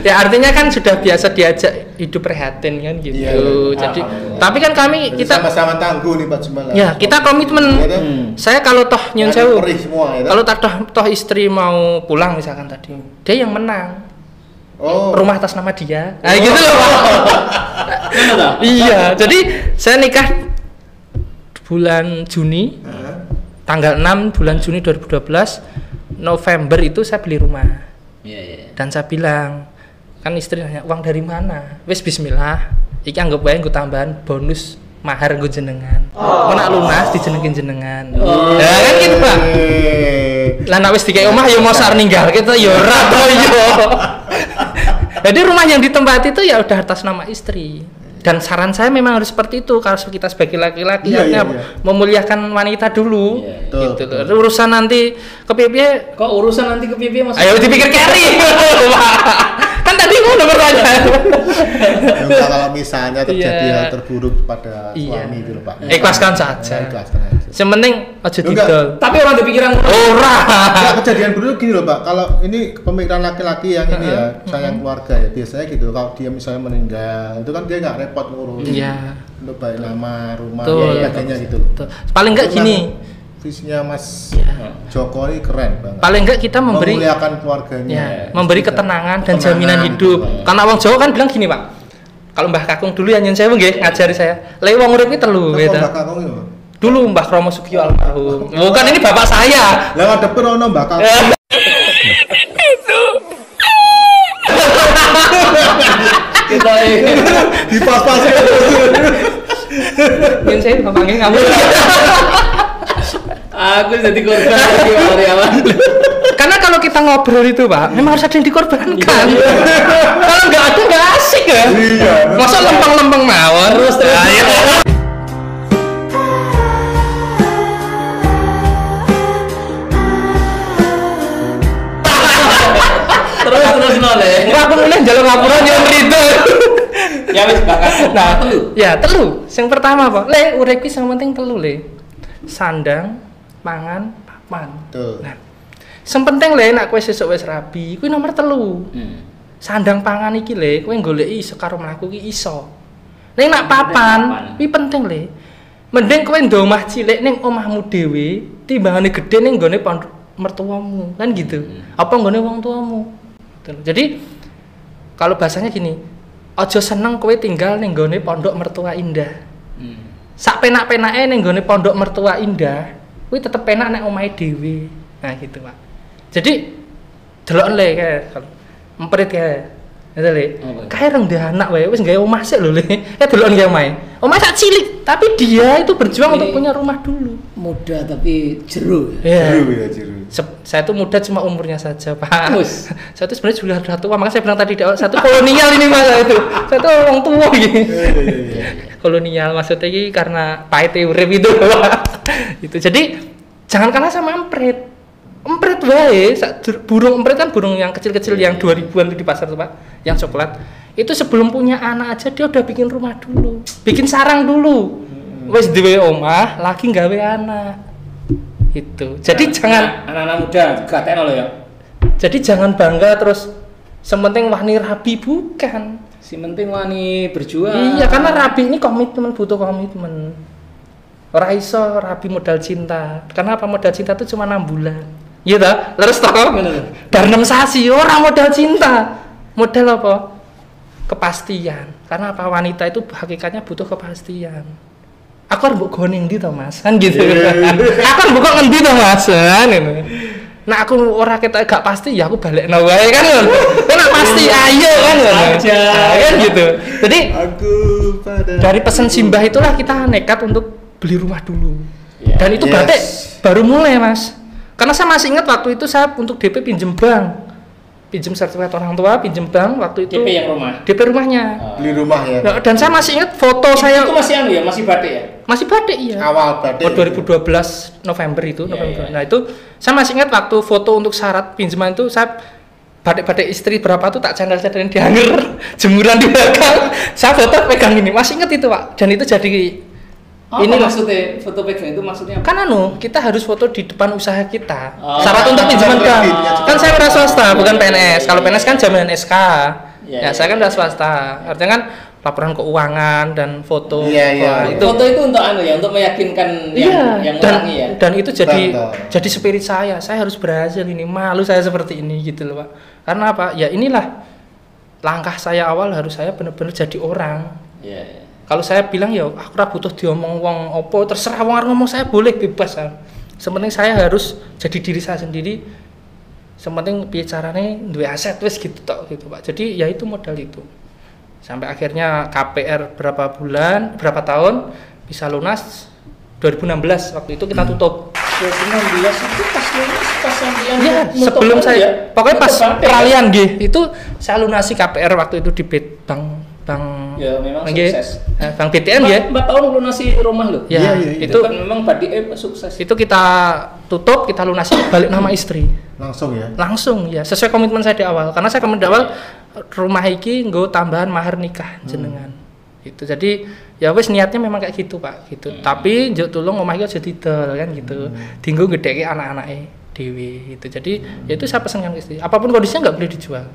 Ya artinya kan sudah biasa diajak hidup prihatin kan gitu. Iya, Jadi alhamdulillah. tapi kan kami Jadi kita sama-sama tangguh nih Pak Jumalan. ya kita komitmen. Iya, kan? Saya kalau toh nyun Kan sewu. perih semua ya. kan? Kalau toh istri mau pulang misalkan tadi, dia yang menang. Oh. Rumah atas nama dia. Nah, gitu loh. Pak. Iya, jadi saya nikah bulan Juni, tanggal 6 bulan Juni 2012, November itu saya beli rumah. Iya. Dan saya bilang, kan istri nanya, uang dari mana? Wes bismillah, iki anggap wae nggo tambahan bonus mahar nggo jenengan. Kena lunas dijenengin jenengan. Ya kan gitu, Pak. Lah nek wis dikei omah ya mosar ninggal kita ya ora to yo. Jadi rumah yang ditempati itu ya udah atas nama istri. Dan saran saya memang harus seperti itu kalau kita sebagai laki-laki Iya, artinya iya. memuliakan wanita dulu. Iya, Gitu betul. loh. Urusan nanti kepiye Kok urusan nanti ke pipi Mas? ayo dipikir carry. Kan tadi ngono pertanyaan. Ya, kalau misalnya terjadi Iya. hal terburuk pada Iya. suami itu loh Pak. Ikhlaskan saja. Ya, ikhlaskan aja. Yang penting aja Enggak. didol. Tapi orang dipikiran Ora. Nah, kejadian buruk gini loh Pak, kalau ini pemikiran laki-laki yang ini ya, sayang keluarga ya, biasanya gitu, kalau dia misalnya meninggal, itu kan dia nggak repot ngurus Iya. untuk baik nama, rumah, Betul. dan sebagainya gitu. Betul. Paling enggak Itu gini, memang visinya Mas Iya. Joko ini keren banget. paling enggak kita memberi memuliakan keluarganya. ya, memberi ketenangan dan Ketenangan, jaminan hidup. betul. Karena wong Jawa kan bilang gini, Pak. Kalau Mbah Kakung dulu yang nyun sewu nggih ngajari saya. Le wong urip iki telu Terus gitu. Mbak Kakung itu? Dulu Mbah Kromo Sugio almarhum. Bukan ini bapak saya. Lah ngadepin ono Mbak Kakung. kita Di pas-pasin. Nyun sewu gampangnya ngawur. aku jadi korban lagi hari awal. Karena kalau kita ngobrol itu, Pak, memang harus ada yang dikorbankan. Kalau nggak ada nggak asik ya. Iya. Masa lempeng-lempeng mawon. Terus. Ayo. Terus nole. Aku mulai jalan ngapura yang itu. Ya wis bakal. Nah, ya telu. Yang pertama, Pak, le urip ki sing penting telu le. Sandang, pangan, papan. Tuh. Nah, sing penting le nek kowe sesuk wis rabi, kuwi nomor telu. Sandang pangan iki le, kowe goleki iso karo mlaku ki iso. Ning nak papan, kuwi penting le. Mending kowe ndok omah cilik ning omahmu dhewe, timbangane gedhe ning nggone pondok mertuamu, kan gitu. Apa nggone wong tuamu. Gitu. Jadi kalau bahasanya gini, aja seneng kowe tinggal ning nggone pondok mertua indah. Sak penak-penake ning nggone pondok mertua indah, kuwi tetep penak nek omahe dhewe. Nah gitu, Pak. Jadi delok le kae. Emprit kae. Itu Le. Apa? Kae reng ndek anak wae wis gawe omah sik lho Le. Delok nggih omahe. Omah sak cilik, tapi dia itu berjuang untuk punya rumah dulu. Muda tapi jeru. Iya. Jiru ya, jiru. Saya tuh muda cuma umurnya saja, Pak. Wes. Saya tuh sebenarnya sudah tua, makanya saya bilang tadi di awal, saya tuh kolonial ini Mas itu. Saya tuh orang tua gitu. Iya. Kolonial maksudnya ini karena pahit urip itu. Itu. Jadi jangan kalah sama emprit. Emprit wae, burung emprit kan burung yang kecil-kecil yang 2000-an tuh di pasar tuh, Pak. Yang coklat. Itu sebelum punya anak aja dia udah bikin rumah dulu. Bikin sarang dulu. Wes duwe omah, lagi gawe anak. Itu. Jadi jangan anak-anak muda gatekno lho ya. jadi jangan bangga terus sementing wani rabi, bukan. Si penting wani berjuang. Iya, karena rabi ini komitmen, butuh komitmen. Ora iso rabi modal cinta. Karena apa, modal cinta itu cuma 6 bulan. Iya ta? Terus toh bar 6 sasi ora modal cinta. Modal apa? Kepastian. Karena apa, wanita itu hakikatnya butuh kepastian. Aku harus mbok gone ndi to, Mas? Kan gitu. Aku harus mbok ngendi to, Mas? Kan ngono. Nah aku ora ketok gak pasti ya aku balekno wae kan ngono. Nek pasti ayo kan ngono. Aja. Kan gitu. Jadi Aku pada dari pesan Simbah itulah kita nekat untuk beli rumah dulu. Ya. Dan itu Yes. batik baru mulai, Mas. Karena saya masih ingat waktu itu saya untuk DP pinjem bank. Pinjem sertifikat orang tua, pinjem bank waktu itu. DP yang rumah. DP rumahnya. beli rumah ya. Nah, dan saya masih ingat foto saya Itu masih anu ya, masih batik ya. masih batik iya. Awal batik. Oh, 2012 November itu, Iya, November. iya. Nah, itu saya masih ingat waktu foto untuk syarat pinjaman itu saya batik-batik istri berapa tuh tak candal-candalin di hanger, jemuran di belakang. Saya foto pegang ini. Masih ingat itu, Pak. Dan itu jadi Apa ini maksudnya foto pegang itu maksudnya apa? kan kita harus foto di depan usaha kita. Oh. Syarat untuk pinjaman bank. Kan saya wira swasta, bukan Iya, PNS. iya, Kalau iya. PNS kan jaminan SK. Iya, Ya, iya, saya kan iya. udah swasta. Artinya kan laporan keuangan dan foto. Iya, iya. Wah, itu. Foto itu untuk anu ya, untuk meyakinkan yang dan, ngurangi ya. dan itu Bangga. jadi spirit saya harus berhasil ini, malu saya seperti ini gitu loh, Pak. Karena apa, ya inilah langkah saya awal, harus saya benar-benar jadi orang. Iya, iya. Kalau saya bilang ya aku ora butuh diomong wong opo, terserah wong arep ngomong saya boleh bebas kan. Sepenting saya harus jadi diri saya sendiri. Sepenting piye carane duwe aset wis gitu tok gitu, Pak. Jadi ya itu modal itu. Sampai akhirnya KPR berapa tahun bisa lunas. 2016 waktu itu kita tutup. 2016 itu pas lulus, pas sampean Iya, nutup sebelum kan saya ya? pokoknya pas Nutup batik, peralihan nggih, itu saya lunasi KPR waktu itu di bank Ya memang nggih, sukses. Bank BTN ya. 4 tahun lunasi rumah lo. Ya, Iya, iya, iya. itu Itu kan memang badik sukses. itu kita tutup, kita lunasi balik nama istri. Langsung ya. Langsung ya, sesuai komitmen saya di awal. Karena saya komitmen di awal rumah iki nggo tambahan mahar nikah jenengan. Itu jadi ya wis niatnya memang kayak gitu, Pak, gitu. Tapi njuk tulung omah iki aja didol kan gitu. Dinggo gedheke anak-anake dhewe gitu. Jadi ya itu saya pesankan ke istri. Apapun kondisinya nggak boleh dijual.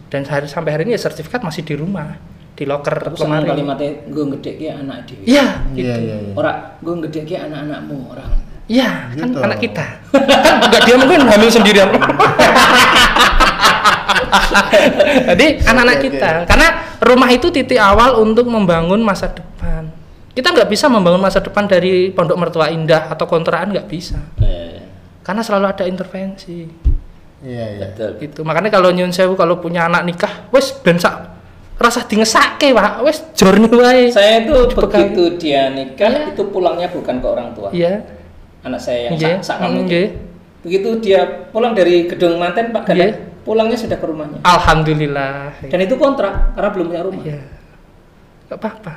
Dan sampai hari ini ya sertifikat masih di rumah, di loker Aku seneng lemari. kalimatnya gue ngedeki anak dhewe. Iya, Iya, gitu. iya, iya. Ora gue ngedeki anak-anakmu orang. Iya, kan Gitu. anak kita. Kan enggak dia mungkin hamil sendirian. Jadi anak-anak Oke, kita, karena rumah itu titik awal untuk membangun masa depan. Kita nggak bisa membangun masa depan dari pondok mertua indah atau kontrakan, nggak bisa. Karena selalu ada intervensi. Iya, iya. Betul. Gitu. Makanya kalau nyun sewu kalau punya anak nikah, wes ben sak rasa dingesake, Pak. Wes jorni wae. Saya itu Dibekali. begitu dia nikah Iya. itu pulangnya bukan ke orang tua. Iya. Anak saya yang Nggih. sak kamu itu. Nggih. Begitu dia pulang dari gedung manten Pak Ganda, Nggih. pulangnya sudah ke rumahnya. Alhamdulillah. Dan itu kontrak karena belum punya rumah. Iya. Gak apa-apa.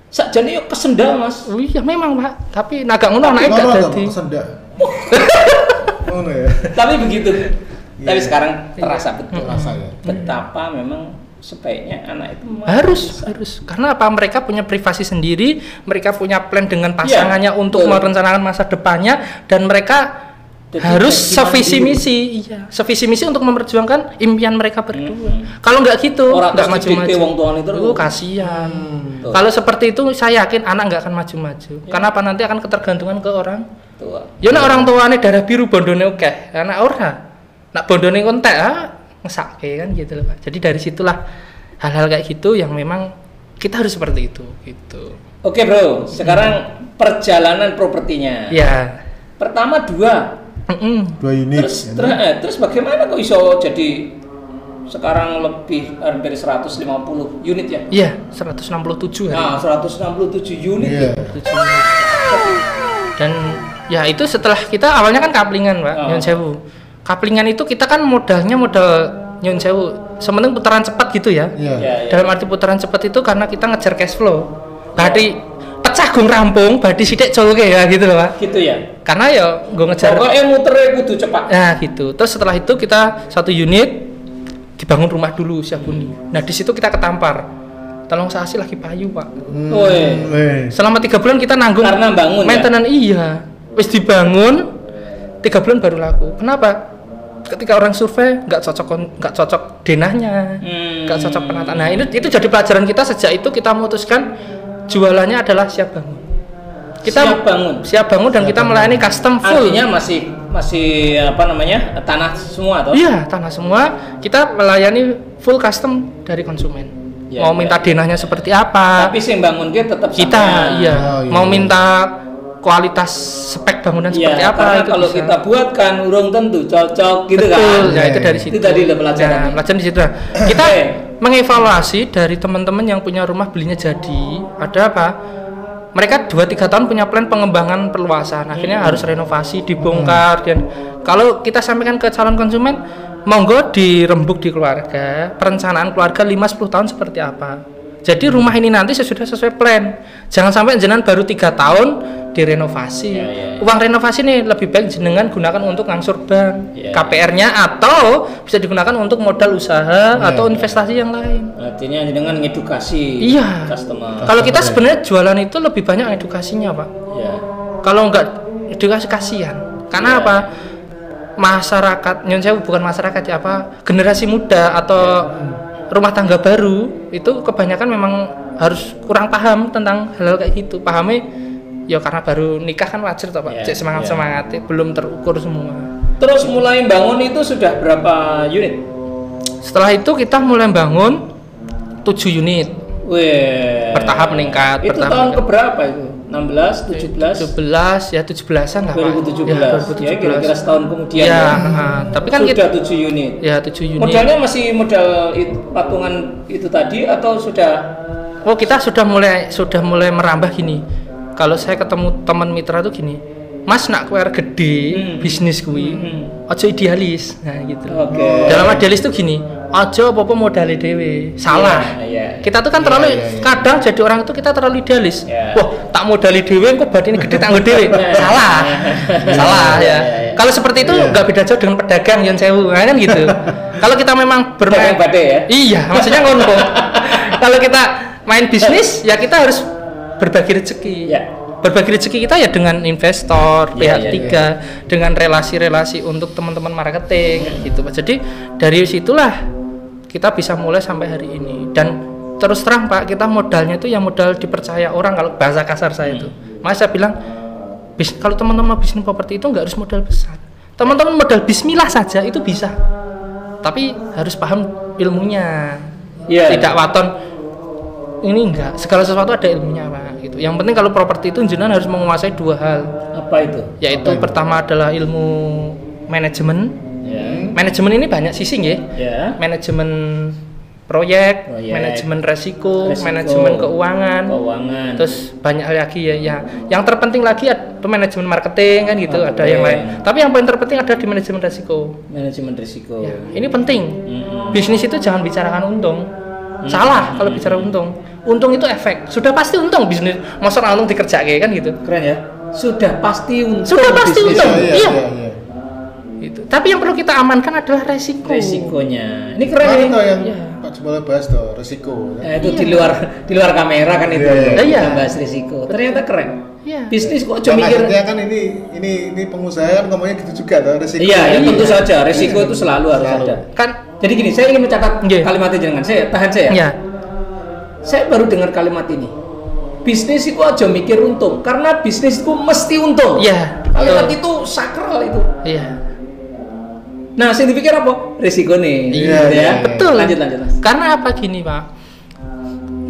Sakjane yuk kesendal Mas. Oh iya memang, Pak. Tapi naga ngono anaknya gak Ngono dadi. kesendak. Ngono ya. Tapi begitu. Tapi Iya. sekarang terasa betul Rasa ya. betapa memang sebaiknya anak itu memang Harus. Karena apa? Mereka punya privasi sendiri, mereka punya plan dengan pasangannya untuk betul. merencanakan masa depannya, dan mereka Jadi harus jadi sevisi mandiri. misi, iya, sevisi misi untuk memperjuangkan impian mereka berdua. Kalau nggak gitu, Orang nggak terus didikte wong tuane maju-maju. terus. Kasihan. Betul. Kalau seperti itu, saya yakin anak nggak akan maju-maju. Karena apa? Nanti akan ketergantungan ke orang tua. ya nek orang tuane darah biru bondone akeh, anak ora. Nek bondone kontek ngesake kan gitu loh, Pak. Jadi dari situlah hal-hal kayak gitu yang memang kita harus seperti itu gitu. Oke, Bro. Sekarang perjalanan propertinya. Ya. Pertama 2. Mm-mm. 2 unit. Terus bagaimana kok iso jadi sekarang lebih dari 150 unit ya. Iya, 167 hari. Nah, 167 unit. Iya. Ya. 167 unit. Dan ya itu setelah kita awalnya kan kaplingan, Pak, Nyun Sewu. Kaplingan itu kita kan modalnya modal Nyun Sewu, sementing putaran cepat gitu ya. Iya. Ya, ya. Dalam arti putaran cepat itu karena kita ngejar cash flow. Berarti pecah gung rampung, berarti sidik cowok ya gitu loh, Pak. Gitu ya. Karena ya gue ngejar. Pokoknya muternya kudu cepat. Nah gitu. Terus setelah itu kita 1 unit dibangun rumah dulu siap huni. Nah di situ kita ketampar. Tolong Sasi lagi payu, Pak. Woi. Selama 3 bulan kita nanggung Karena bangun, maintenance. Iya. Wis dibangun 3 bulan baru laku. Kenapa? Ketika orang survei nggak cocok denahnya, nggak cocok penataan. Nah itu jadi pelajaran kita. Sejak itu kita memutuskan jualannya adalah siap bangun. Kita siap bangun dan kita melayani custom full. Artinya masih apa namanya, tanah semua toh? Iya, tanah semua. Kita melayani full custom dari konsumen. Ya, Mau minta denahnya seperti apa? Tapi sing bangun dia tetap Kita sama. iya. Oh, iya. Mau minta kualitas spek bangunan seperti Ya, apa karena itu kalau bisa. kita buatkan urung tentu cocok gitu Betul, kan. ya itu dari situ. Itu tadi pelajaran. Nah, pelajaran di situ. Nah, kita Oke. mengevaluasi dari teman-teman yang punya rumah belinya jadi. Ada apa? Mereka 2-3 tahun punya plan pengembangan perluasan. Akhirnya harus renovasi, dibongkar dan kalau kita sampaikan ke calon konsumen, monggo dirembuk di keluarga. Perencanaan keluarga 5-10 tahun seperti apa? Jadi rumah ini nanti sudah sesuai plan. Jangan sampai jenengan baru 3 tahun direnovasi. Uang renovasi nih lebih baik jenengan gunakan untuk ngangsur bank, KPR-nya atau bisa digunakan untuk modal usaha atau investasi yang lain. Artinya dengan edukasi Iya. customer. Kalau kita sebenarnya jualan itu lebih banyak edukasinya, Pak. Ya. Kalau enggak edukasi kasihan. Karena apa? Masyarakat, Nyun Sewu bukan masyarakat ya, apa? Generasi muda atau rumah tangga baru itu kebanyakan memang harus kurang paham tentang hal-hal kayak gitu. Pahamnya ya karena baru nikah kan wajar toh, Pak. Cek semangat-semangat belum terukur semua. Terus mulai bangun itu sudah berapa unit? Setelah itu kita mulai bangun 7 unit. Wih. Bertahap meningkat. Itu bertahap tahun meningkat. keberapa itu? 16, 17? 17 ya 17-an lah, Pak. 2017. Ya, kira-kira setahun kemudian. Ya, tapi kan sudah 7 unit. Ya 7 unit. Modalnya masih modal patungan itu tadi atau sudah? Oh, kita sudah mulai merambah gini. Kalau saya ketemu teman mitra tuh gini, Mas nak kuwer gede bisnis kui, ojo idealis. Nah gitu. Oke. Dalam idealis tuh gini, ojo apa-apa modalnya dewe. Salah. Iya. Kita tuh kan terlalu kadang jadi orang itu kita terlalu idealis. Wah, tak modali dewe kok berarti ini gede tak nggo dewe. Salah. Salah ya. Kalau seperti itu nggak beda jauh dengan pedagang Nyun Sewu, nah, kan gitu. Kalau kita memang bermain Pedagang badai ya? Iya, maksudnya ngono. Kalau kita main bisnis ya kita harus berbagi rezeki. Ya. Berbagi rezeki kita ya dengan investor, Ya, pihak ketiga, dengan relasi-relasi untuk teman-teman marketing gitu. Jadi dari situlah kita bisa mulai sampai hari ini. Dan terus terang Pak, kita modalnya itu yang modal dipercaya orang, kalau bahasa kasar saya itu. Makanya saya bilang kalau teman-teman bisnis properti itu nggak harus modal besar. Teman-teman modal bismillah saja itu bisa. Tapi harus paham ilmunya. Tidak waton ini enggak, segala sesuatu ada ilmunya, Pak, gitu. Yang penting kalau properti itu jenengan harus menguasai 2 hal. Apa itu? Yaitu pertama adalah ilmu manajemen. Manajemen ini banyak sisi nggih. Manajemen proyek, manajemen resiko, manajemen keuangan. Terus banyak lagi ya. Yang terpenting lagi ada manajemen marketing kan gitu, ada yang lain. Tapi yang paling terpenting ada di manajemen resiko. Manajemen resiko. Ya, ini penting. Bisnis itu jangan bicarakan untung. Salah kalau bicara untung. Untung itu efek. Sudah pasti untung bisnis. Masa untung dikerjakan kan gitu. Keren ya. Sudah pasti untung. Sudah pasti bisnis. untung. Iya. Itu. Tapi yang perlu kita amankan adalah resiko. Resikonya. Ini keren Kemarin ini. tuh yang Pak Jumala bahas tuh resiko. Itu di luar kamera kan itu. Kita bahas resiko. Ternyata keren. Bisnis kok cuma mikir. Maksudnya kan ini pengusaha kan ngomongnya gitu juga tuh resiko. Iya, tentu saja resiko itu selalu harus ada. Kan jadi gini, saya ingin mencatat kalimatnya jangan tahan saya. Iya. Saya baru dengar kalimat ini. Bisnis itu aja mikir untung, karena bisnisku mesti untung. Iya. Kalimat itu sakral itu. Iya. Nah, saya dipikir apa? Resiko nih. Iya. Betul. Lanjut. Karena apa gini, Pak?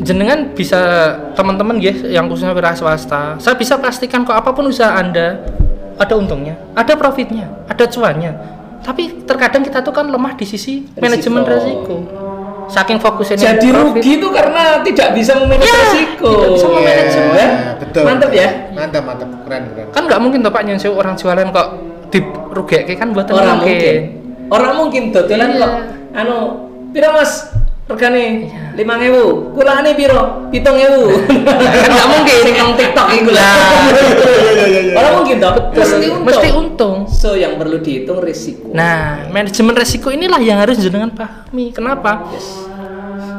Jenengan bisa teman-teman yang khususnya wira swasta, saya bisa pastikan kok apapun usaha Anda ada untungnya, ada profitnya, ada cuannya. Tapi terkadang kita tuh kan lemah di sisi manajemen resiko. Saking fokusnya Jadi rugi itu karena tidak bisa memanage resiko. Tidak bisa memanage. Betul. Mantap ya. Mantap, keren. Kan nggak mungkin toh Pak Nyun Sewu orang jualan kok dirugekake kan buatan Orang mungkin dodolan Iya. kok anu piro Mas regane Iya. 5.000 kulane piro 7.000 Kan nggak mungkin. sing nang TikTok iku lah orang mungkin toh Mesti untung. So yang perlu dihitung risiko. Nah, manajemen resiko inilah yang harus jenengan pahami. Kenapa?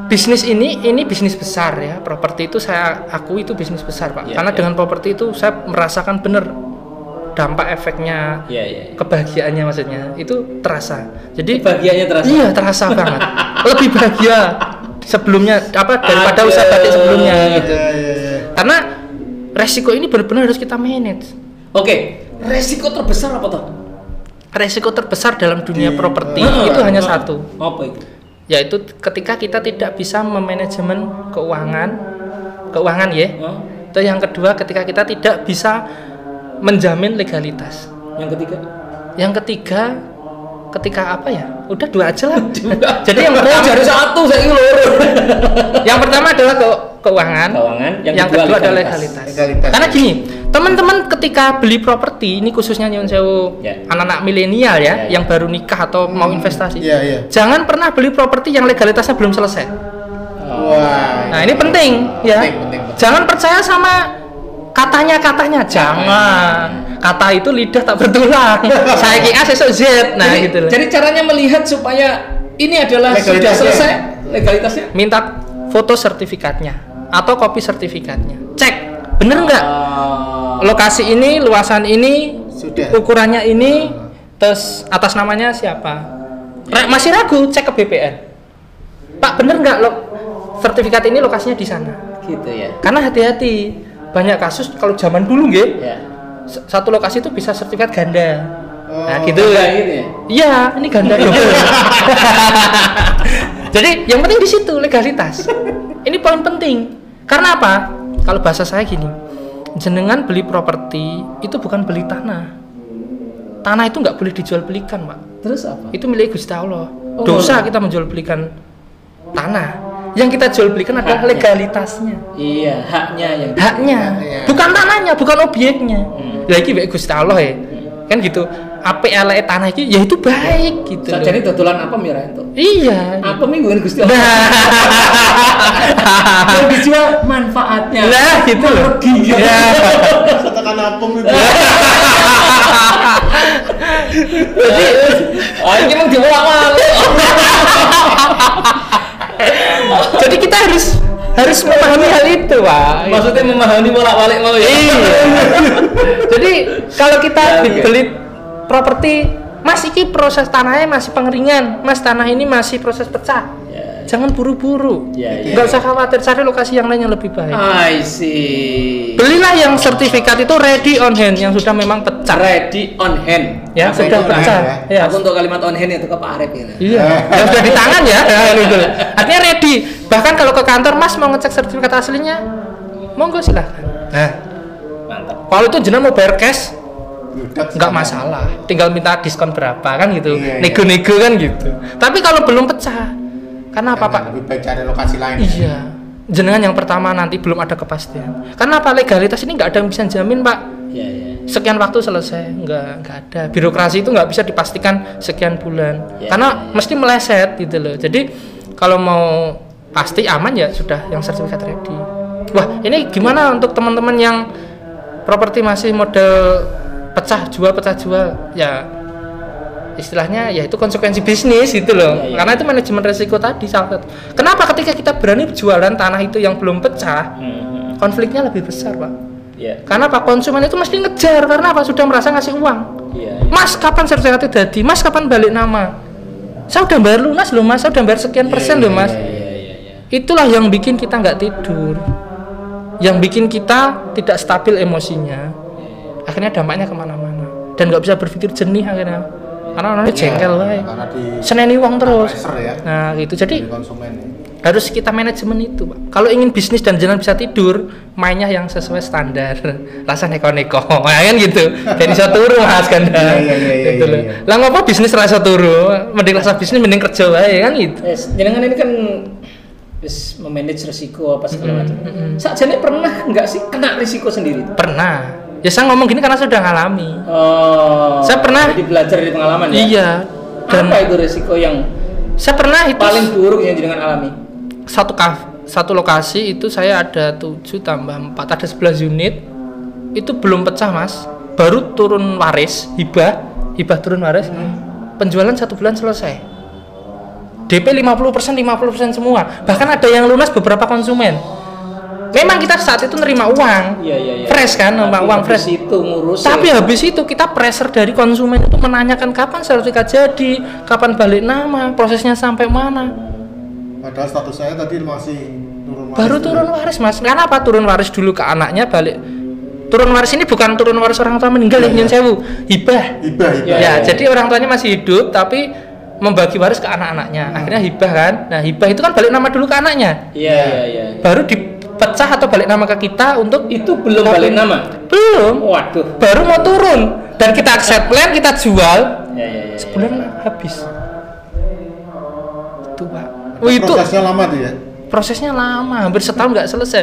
Bisnis ini bisnis besar ya. Properti itu saya akui itu bisnis besar, Pak. Ya, Karena ya. dengan properti itu saya merasakan benar dampak efeknya, Iya. kebahagiaannya maksudnya itu terasa. Jadi Kebahagiaannya terasa. Iya, terasa banget. Lebih bahagia sebelumnya daripada usaha batik sebelumnya gitu. Karena resiko ini benar-benar harus kita manage. Oke, resiko terbesar apa toh? Resiko terbesar dalam dunia properti itu hanya satu, Apa itu? yaitu ketika kita tidak bisa memanajemen keuangan ya. Itu yang kedua, ketika kita tidak bisa menjamin legalitas. Yang ketiga ketika apa ya? Udah dua aja lah. Jadi yang pertama jadi satu saya loro. yang pertama adalah keuangan, yang kedua adalah legalitas. Karena gini, teman-teman ketika beli properti ini khususnya Nyun Sewu anak-anak milenial ya, yang baru nikah atau mau investasi, jangan pernah beli properti yang legalitasnya belum selesai. Wah. Nah ini penting ya. Penting. Jangan percaya sama katanya, jangan. Kata itu lidah tak bertulang. Saya kira sesuk Z. Nah gitu loh. Jadi caranya melihat supaya ini adalah sudah selesai legalitasnya. Minta foto sertifikatnya atau kopi sertifikatnya. Cek, bener nggak? Lokasi ini, luasan ini, Sudah. ukurannya ini, terus atas namanya siapa? Masih ragu, cek ke BPN. Pak, bener nggak sertifikat ini lokasinya di sana? Gitu ya. Karena hati-hati, banyak kasus kalau zaman dulu nggih, Ya. satu lokasi itu bisa sertifikat ganda. Nah gitu. Kayak gitu ya. Iya, ini ganda. Jadi yang penting di situ legalitas. Ini poin penting. Karena apa? Kalau bahasa saya gini, jenengan beli properti itu bukan beli tanah. Tanah itu nggak boleh dijual belikan, Pak. Terus apa? Itu milik Gusti Allah. Dosa kita menjual belikan tanah. Yang kita jual belikan adalah legalitasnya. Iya, haknya Bukan tanahnya, bukan objeknya. Lagi baik Gusti Allah ya. Kan gitu. Apa elek tanah itu ya itu baik gitu. Jadi dodolan apa mira itu? Iya. Apa mingguan Gusti Allah? Yang dijual manfaatnya. Nah, gitu loh. Iya. Setekan apung itu. Jadi, Ini mau diulang-ulang. jadi kita harus memahami hal itu, Pak. Maksudnya memahami bolak-balik mau ya. Iya. Jadi kalau kita beli properti, Mas iki proses tanahnya masih pengeringan, Mas tanah ini masih proses pecah. Jangan buru-buru. Nggak usah khawatir, cari lokasi yang lain yang lebih baik. I see. Belilah yang sertifikat itu ready on hand, yang sudah memang pecah. Ready on hand. Ya, Apa sudah itu on pecah. hand, Ya. Aku untuk kalimat on hand itu ke Pak Arif ya. Iya, yang sudah di tangan ya, gitu. Artinya ready. Bahkan kalau ke kantor Mas mau ngecek sertifikat aslinya, monggo silahkan. Nah, Mantap. kalau itu jenengan mau bayar cash, nggak masalah. Tinggal minta diskon berapa kan gitu, Iya, iya. nego-nego kan gitu. Tapi kalau belum pecah, karena apa Pak? Lebih baik cari lokasi lain. Iya, jenengan yang pertama nanti belum ada kepastian. Karena apa? Legalitas ini nggak ada yang bisa jamin Pak. Iya, iya. Sekian waktu selesai, nggak ada. Birokrasi itu nggak bisa dipastikan sekian bulan, Ya, karena mesti meleset gitu loh. Jadi kalau mau pasti aman ya sudah yang sertifikat ready. Wah, ini gimana untuk teman-teman yang properti masih model pecah jual ya istilahnya ya itu konsekuensi bisnis gitu loh. Ya. Karena itu manajemen resiko tadi salah satu. Kenapa ketika kita berani jualan tanah itu yang belum pecah, konfliknya lebih besar Pak. Iya. Karena Pak konsumen itu mesti ngejar karena apa sudah merasa ngasih uang. Iya. Mas kapan sertifikatnya jadi? Mas kapan balik nama? Saya udah bayar lunas loh Mas, saya udah bayar sekian persen loh Mas. Iya. Itulah yang bikin kita nggak tidur, yang bikin kita tidak stabil emosinya. Akhirnya dampaknya kemana-mana dan nggak bisa berpikir jernih akhirnya. Karena orangnya jengkel lah. Karena di Seneni uang terus. pressure ya. Nah gitu. Jadi Dari konsumen. harus kita manajemen itu, Pak. Kalau ingin bisnis dan jangan bisa tidur, mainnya yang sesuai standar, rasa neko-neko, kan gitu. Jadi bisa turu Mas kan. Gitu loh. Lah ngapa bisnis rasa turu? Mending rasa bisnis mending kerja wae kan gitu. Jenengan ini kan wis memanage risiko apa segala macam. Sakjane pernah nggak sih kena risiko sendiri? Pernah. Ya saya ngomong gini karena sudah ngalami. Oh. Saya pernah. Jadi belajar dari pengalaman ya. Iya. Dan apa itu risiko yang saya pernah itu paling buruk yang jenengan alami? Satu lokasi itu saya ada 7 tambah 4 ada 11 unit itu belum pecah Mas, baru turun waris hibah turun waris, penjualan 1 bulan selesai, DP 50% semua, bahkan ada yang lunas beberapa konsumen. Memang kita saat itu nerima uang, fresh kan, nerima uang fresh itu ngurus. Tapi habis itu kita pressure dari konsumen itu menanyakan kapan sertifikat jadi, kapan balik nama, prosesnya sampai mana. Padahal status saya tadi masih turun waris. Baru turun waris Mas. Kenapa turun waris dulu ke anaknya balik? Turun waris ini bukan turun waris orang tua meninggal ya, nyun sewu. Hibah. Ya, jadi orang tuanya masih hidup tapi membagi waris ke anak-anaknya. Akhirnya hibah kan. Nah, hibah itu kan balik nama dulu ke anaknya. Iya. Baru dipecah atau balik nama ke kita untuk itu belum balik nama. Belum. Waduh. Baru mau turun dan kita accept plan, kita jual. Ya. Sebulan habis. Itu Pak. Prosesnya lama tuh ya? Prosesnya lama, hampir setahun nggak selesai.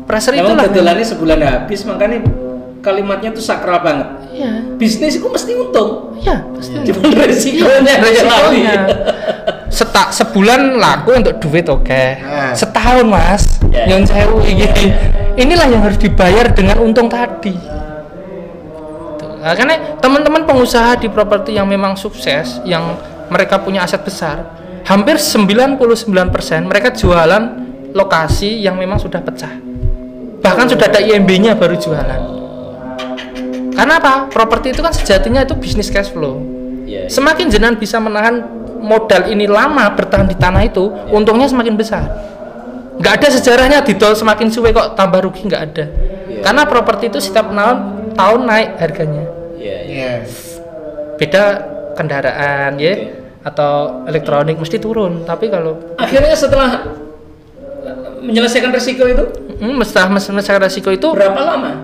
Pressure itu lah. Betulannya sebulan habis, makanya kalimatnya tuh sakral banget. Iya. Bisnis itu mesti untung. Iya, pasti. Cuma resikonya. Sebulan laku untuk duit oke. Setahun Mas, yang sewu ini. Inilah yang harus dibayar dengan untung tadi. Nah, karena teman-teman pengusaha di properti yang memang sukses, yang mereka punya aset besar, hampir 99% mereka jualan lokasi yang memang sudah pecah. Bahkan sudah ada IMB-nya baru jualan. Karena apa? Properti itu kan sejatinya itu bisnis cash flow. Semakin jenengan bisa menahan modal ini lama bertahan di tanah itu, untungnya semakin besar. Nggak ada sejarahnya ditol semakin suwe kok tambah rugi, nggak ada. Karena properti itu setiap tahun naik harganya. Beda kendaraan ya. Atau elektronik mesti turun, tapi kalau akhirnya setelah menyelesaikan risiko itu setelah menyelesaikan risiko itu berapa lama?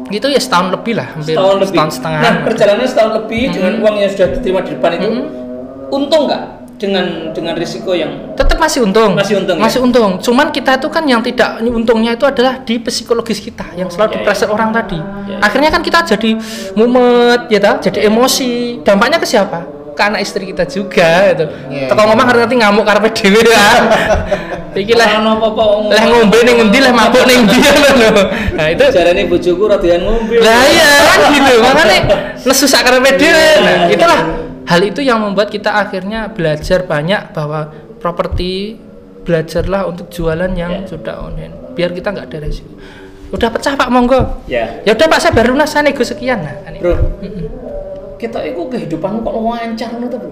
Gitu ya setahun lebih lah, hampir setahun setengah. Nah, perjalanannya setahun lebih dengan uang yang sudah diterima di depan itu untung nggak dengan risiko yang tetap masih untung ya? Untung, cuman kita itu kan yang tidak untungnya itu adalah di psikologis kita yang selalu dipressure orang tadi. Akhirnya kan kita jadi mumet ya, jadi emosi. Dampaknya ke siapa? Ke anak istri kita juga gitu. Teko ngomong nanti ngamuk karepe dhewe ya. Iki lah leh ngombe ning endi leh mabuk ning endi lho. Nah, itu jarane bojoku radian ngombe. Lah iya kan gitu. Makane nesu sak karepe dhewe. Nah, itulah hal itu yang membuat kita akhirnya belajar banyak bahwa properti belajarlah untuk jualan yang sudah online. Biar kita enggak ada resiko. Udah pecah Pak, monggo. Ya udah Pak, saya baru lunas, saya nego sekian. Nah, Bro. Kita itu kehidupanmu kok lancar ngono to, Bro?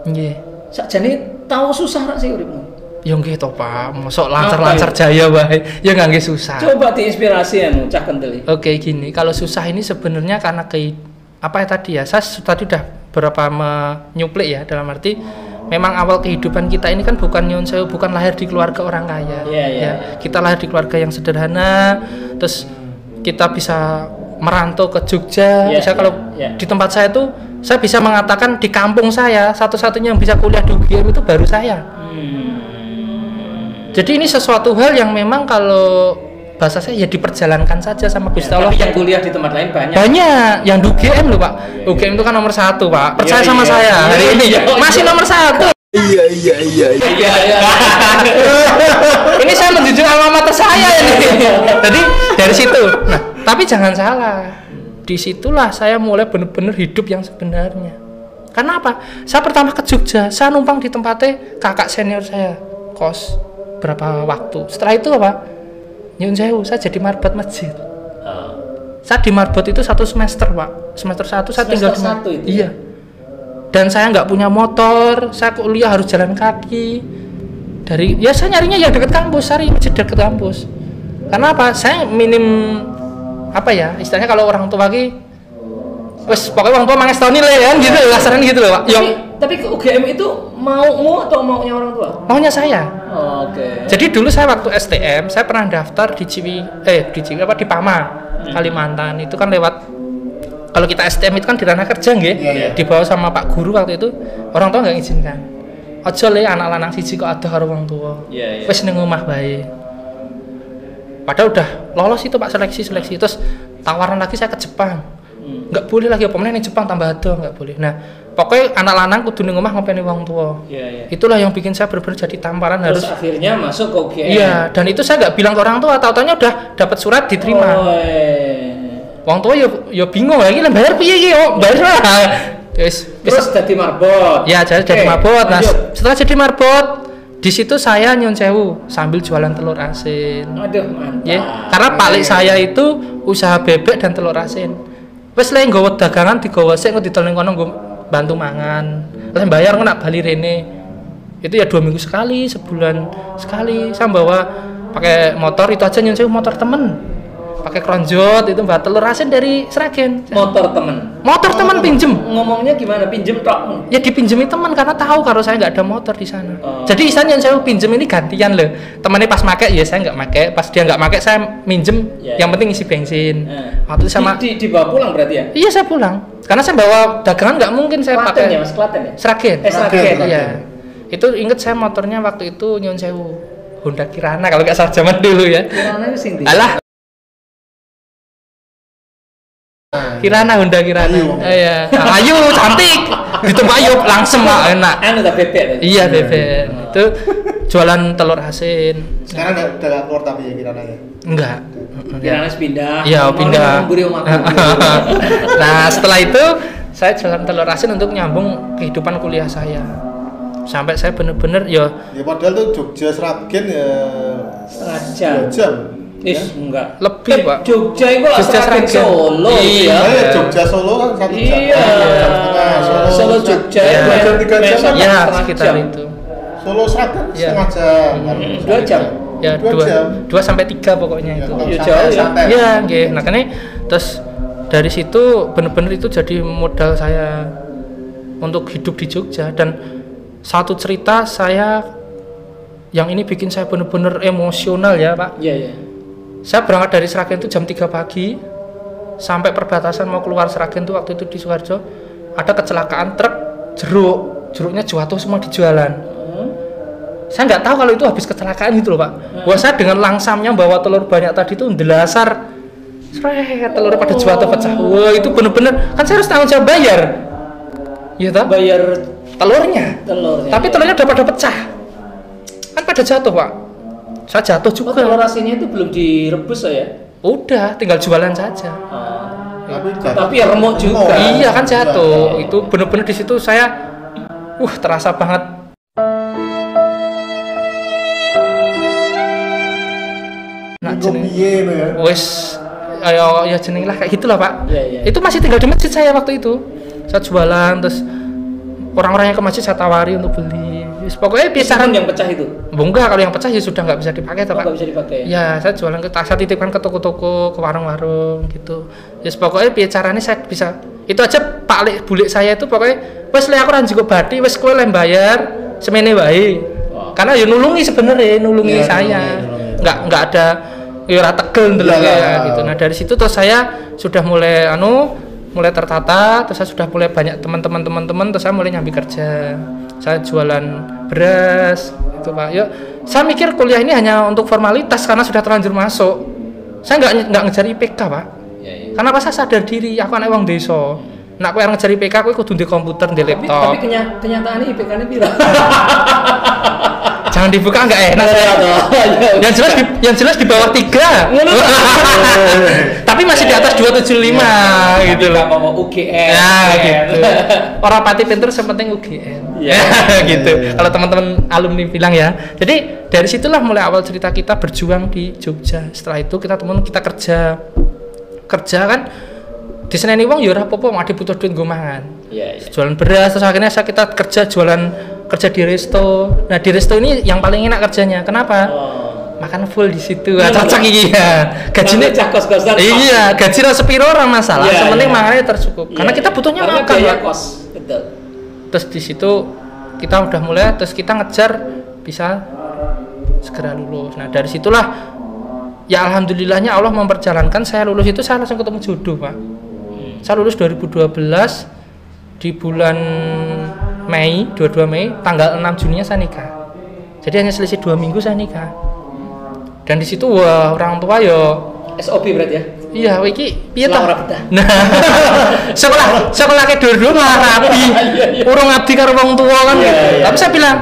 Nggih. Sakjane tahu susah rak sih uripmu. Ya nggih to, Pak. Mosok lancar-lancar jaya wae. Ya nggak nggih susah. Coba diinspirasi anu Cah Kendeli. Oke, gini, kalau susah ini sebenarnya karena apa ya tadi ya? Saya tadi udah berapa menyuplik ya, dalam arti memang awal kehidupan kita ini kan bukan bukan lahir di keluarga orang kaya. Ya. Kita lahir di keluarga yang sederhana, terus kita bisa merantau ke Jogja. Kalau di tempat saya tuh saya bisa mengatakan di kampung saya satu-satunya yang bisa kuliah di UGM itu baru saya. Jadi ini sesuatu hal yang memang kalau bahasa saya ya diperjalankan saja sama Gusti Allah. Tapi yang kuliah di tempat lain banyak. Banyak yang di UGM loh Pak. UGM itu kan nomor 1 Pak. Percaya sama saya. Hari ini masih nomor 1. Iya. Ini saya menjunjung alma mater saya ini. Jadi dari situ. Nah, tapi jangan salah. Disitulah saya mulai benar-benar hidup yang sebenarnya. Karena apa? Saya pertama ke Jogja, saya numpang di tempatnya kakak senior saya kos berapa waktu. Setelah itu apa? Nyun sewu, saya jadi marbot masjid. Saya di marbot itu 1 semester Pak. Semester 1 saya tinggal di Iya. Dan saya nggak punya motor, saya kuliah harus jalan kaki. Saya nyarinya yang dekat kampus, cari masjid dekat kampus. Karena apa? Saya minim istilahnya kalau orang tua lagi wes pokoknya orang tua mangestoni lah kan gitu, lasaran gitu loh Pak. Tapi Tapi ke UGM itu maumu atau maunya orang tua? Maunya saya. Oke. Jadi dulu saya waktu STM, saya pernah daftar di di PAMA, Kalimantan. Itu kan lewat, kalau kita STM itu kan di ranah kerja nggih. Dibawa sama Pak Guru waktu itu, orang tua nggak izinkan. Aja le anak lanang siji kok ada karo wong tua. Wis ning omah bae. Padahal udah lolos itu Pak seleksi terus tawaran lagi saya ke Jepang. Nggak boleh lagi apa meneh ning Jepang tambah ado, nggak boleh. Nah, pokoknya anak lanang kudu ning omah ngopeni wong tua. Itulah yang bikin saya benar-benar jadi tamparan Terus harus akhirnya masuk ke UGM. Iya, dan itu saya nggak bilang ke orang tua, tahu-taunya udah dapat surat diterima. Wong tua yo bingung lagi lah bayar piye iki yo, bayar lah. Terus jadi marbot. Ya, jadi marbot. Nah, setelah jadi marbot, di situ saya nyun sewu sambil jualan telur asin. Aduh, mantap. Ya, karena palik saya itu usaha bebek dan telur asin. Wes lek nggawa dagangan digawa sik engko didol ning kono nggo bantu mangan. Lek bayar engko nak bali rene. Itu ya 2 minggu sekali, sebulan sekali. Saya bawa pakai motor itu aja nyun sewu motor temen. Pakai kronjot itu mbak telur asin dari Sragen. Motor temen pinjem. Ngomongnya gimana? Pinjem tok? Ya dipinjemi teman karena tahu kalau saya nggak ada motor di sana. Jadi istilahnya yang saya pinjem ini gantian loh. Temannya pas make ya saya nggak make, pas dia nggak make saya minjem. Yang penting isi bensin. Waktu sama dibawa pulang berarti ya? Iya saya pulang. Karena saya bawa dagangan nggak mungkin saya Klaten pakai. Ya, Mas Klaten ya? Sragen. Sragen. Iya. Itu inget saya motornya waktu itu nyun sewu Honda Kirana kalau nggak salah zaman dulu ya. Kirana itu sing Alah. Kirana Honda Kirana. Iya. Ayu cantik. Ditembak ayu langsung enak. Anu ta bebek. Iya bebek. Itu jualan telur asin. Sekarang udah nggak keluar tapi ya Kirananya? Enggak. Kirana pindah. Iya pindah. Nah setelah itu saya jualan telur asin untuk nyambung kehidupan kuliah saya. Sampai saya bener-bener ya padahal tuh Jogja Sragen ya setengah jam. Enggak. Lebih, Pak. Jogja itu Sragen Solo iya. Jogja Solo kan 1 jam. Iya. Solo Jogja ya 3 jam. Iya, sekitar itu. Solo Sragen setengah jam. 2 jam. Ya, 2 sampai 3 pokoknya itu. Ya jauh ya. Iya, nggih. Nah, kan terus dari situ bener-bener itu jadi modal saya untuk hidup di Jogja. Dan satu cerita saya yang ini bikin saya bener-bener emosional ya, Pak. Iya. Saya berangkat dari Sragen itu jam 3 pagi sampai perbatasan mau keluar Sragen itu waktu itu di Sukoharjo ada kecelakaan truk jeruknya jatuh semua di jalan. Saya nggak tahu kalau itu habis kecelakaan gitu loh Pak. Bahwa saya dengan langsamnya bawa telur banyak tadi itu ndelasar telur pada jatuh pecah. Wah itu bener-bener kan saya harus tanggung jawab bayar. Iya toh? Bayar telurnya. Tapi telurnya udah pada pecah. Kan pada jatuh Pak. Saya jatuh juga. Telur asinnya itu belum direbus ya? Udah, tinggal jualan saja. Tapi ya remuk juga. Iya kan jatuh. Itu bener-bener di situ saya, terasa banget. Nah, wes, ya jeneng lah kayak gitulah Pak. Iya. Itu masih tinggal di masjid saya waktu itu. Saya jualan terus orang-orang yang ke masjid saya tawari untuk beli. Pokoknya biasakan yang pecah itu. Enggak, kalau yang pecah ya sudah nggak bisa dipakai, Pak. Nggak bisa dipakai. Ya, saya jualan saya titipkan ke toko-toko, ke warung-warung gitu. Ya, pokoknya biacaranya saya bisa. Itu aja Pak bulik saya itu pokoknya wes le aku ora njuk badi, wes kowe le bayar semene wae. Karena ya nulungi sebenarnya, nulungi saya. Nggak ada ya ora tegel ndelok gitu. Nah, dari situ terus saya sudah mulai mulai tertata, terus saya sudah mulai banyak teman-teman, terus saya mulai nyambi kerja. Saya jualan beras itu Pak. Ya, saya mikir kuliah ini hanya untuk formalitas karena sudah terlanjur masuk. Saya nggak ngejar IPK Pak. Karena pas saya sadar diri, aku anak wong desa. Nak kowe ngejar IPK kowe kudu di komputer, di laptop. Tapi kenyataannya IPK-nya piro? Jangan dibuka nggak enak. Yang jelas di bawah 3. Tapi masih di atas 275 gitu loh. Mau UGM. Nah, gitu. Orang pati pinter sepenting UGM. Gitu. Kalau teman-teman alumni bilang ya. Jadi dari situlah mulai awal cerita kita berjuang di Jogja. Setelah itu kita kerja kan di Seneni wong ya ora apa-apa, ade butuh duit nggo mangan. Jualan beras terus akhirnya kita kerja di resto. Nah, di resto ini yang paling enak kerjanya. Kenapa? Makan full di situ. Cocok iki ya. Gajine kos-kosan. Iya, gaji ra sepiro ora masalah. Sepenting makannya tercukup. Karena kita butuhnya makan, Pak. Betul. Terus di situ kita udah mulai, terus kita ngejar bisa segera lulus. Nah dari situlah ya alhamdulillahnya Allah memperjalankan saya lulus itu, saya langsung ketemu jodoh Pak. Saya lulus 2012 di bulan Mei, 22 Mei, tanggal 6 Juninya saya nikah. Jadi hanya selisih 2 minggu saya nikah. Dan di situ wah orang tua yo SOP berarti ya? iya, iki piye Selang ta? ora betah. Nah, sekolah ke dulu malah rapi. Urung ngabdi karo wong tuwa kan. Tapi saya bilang,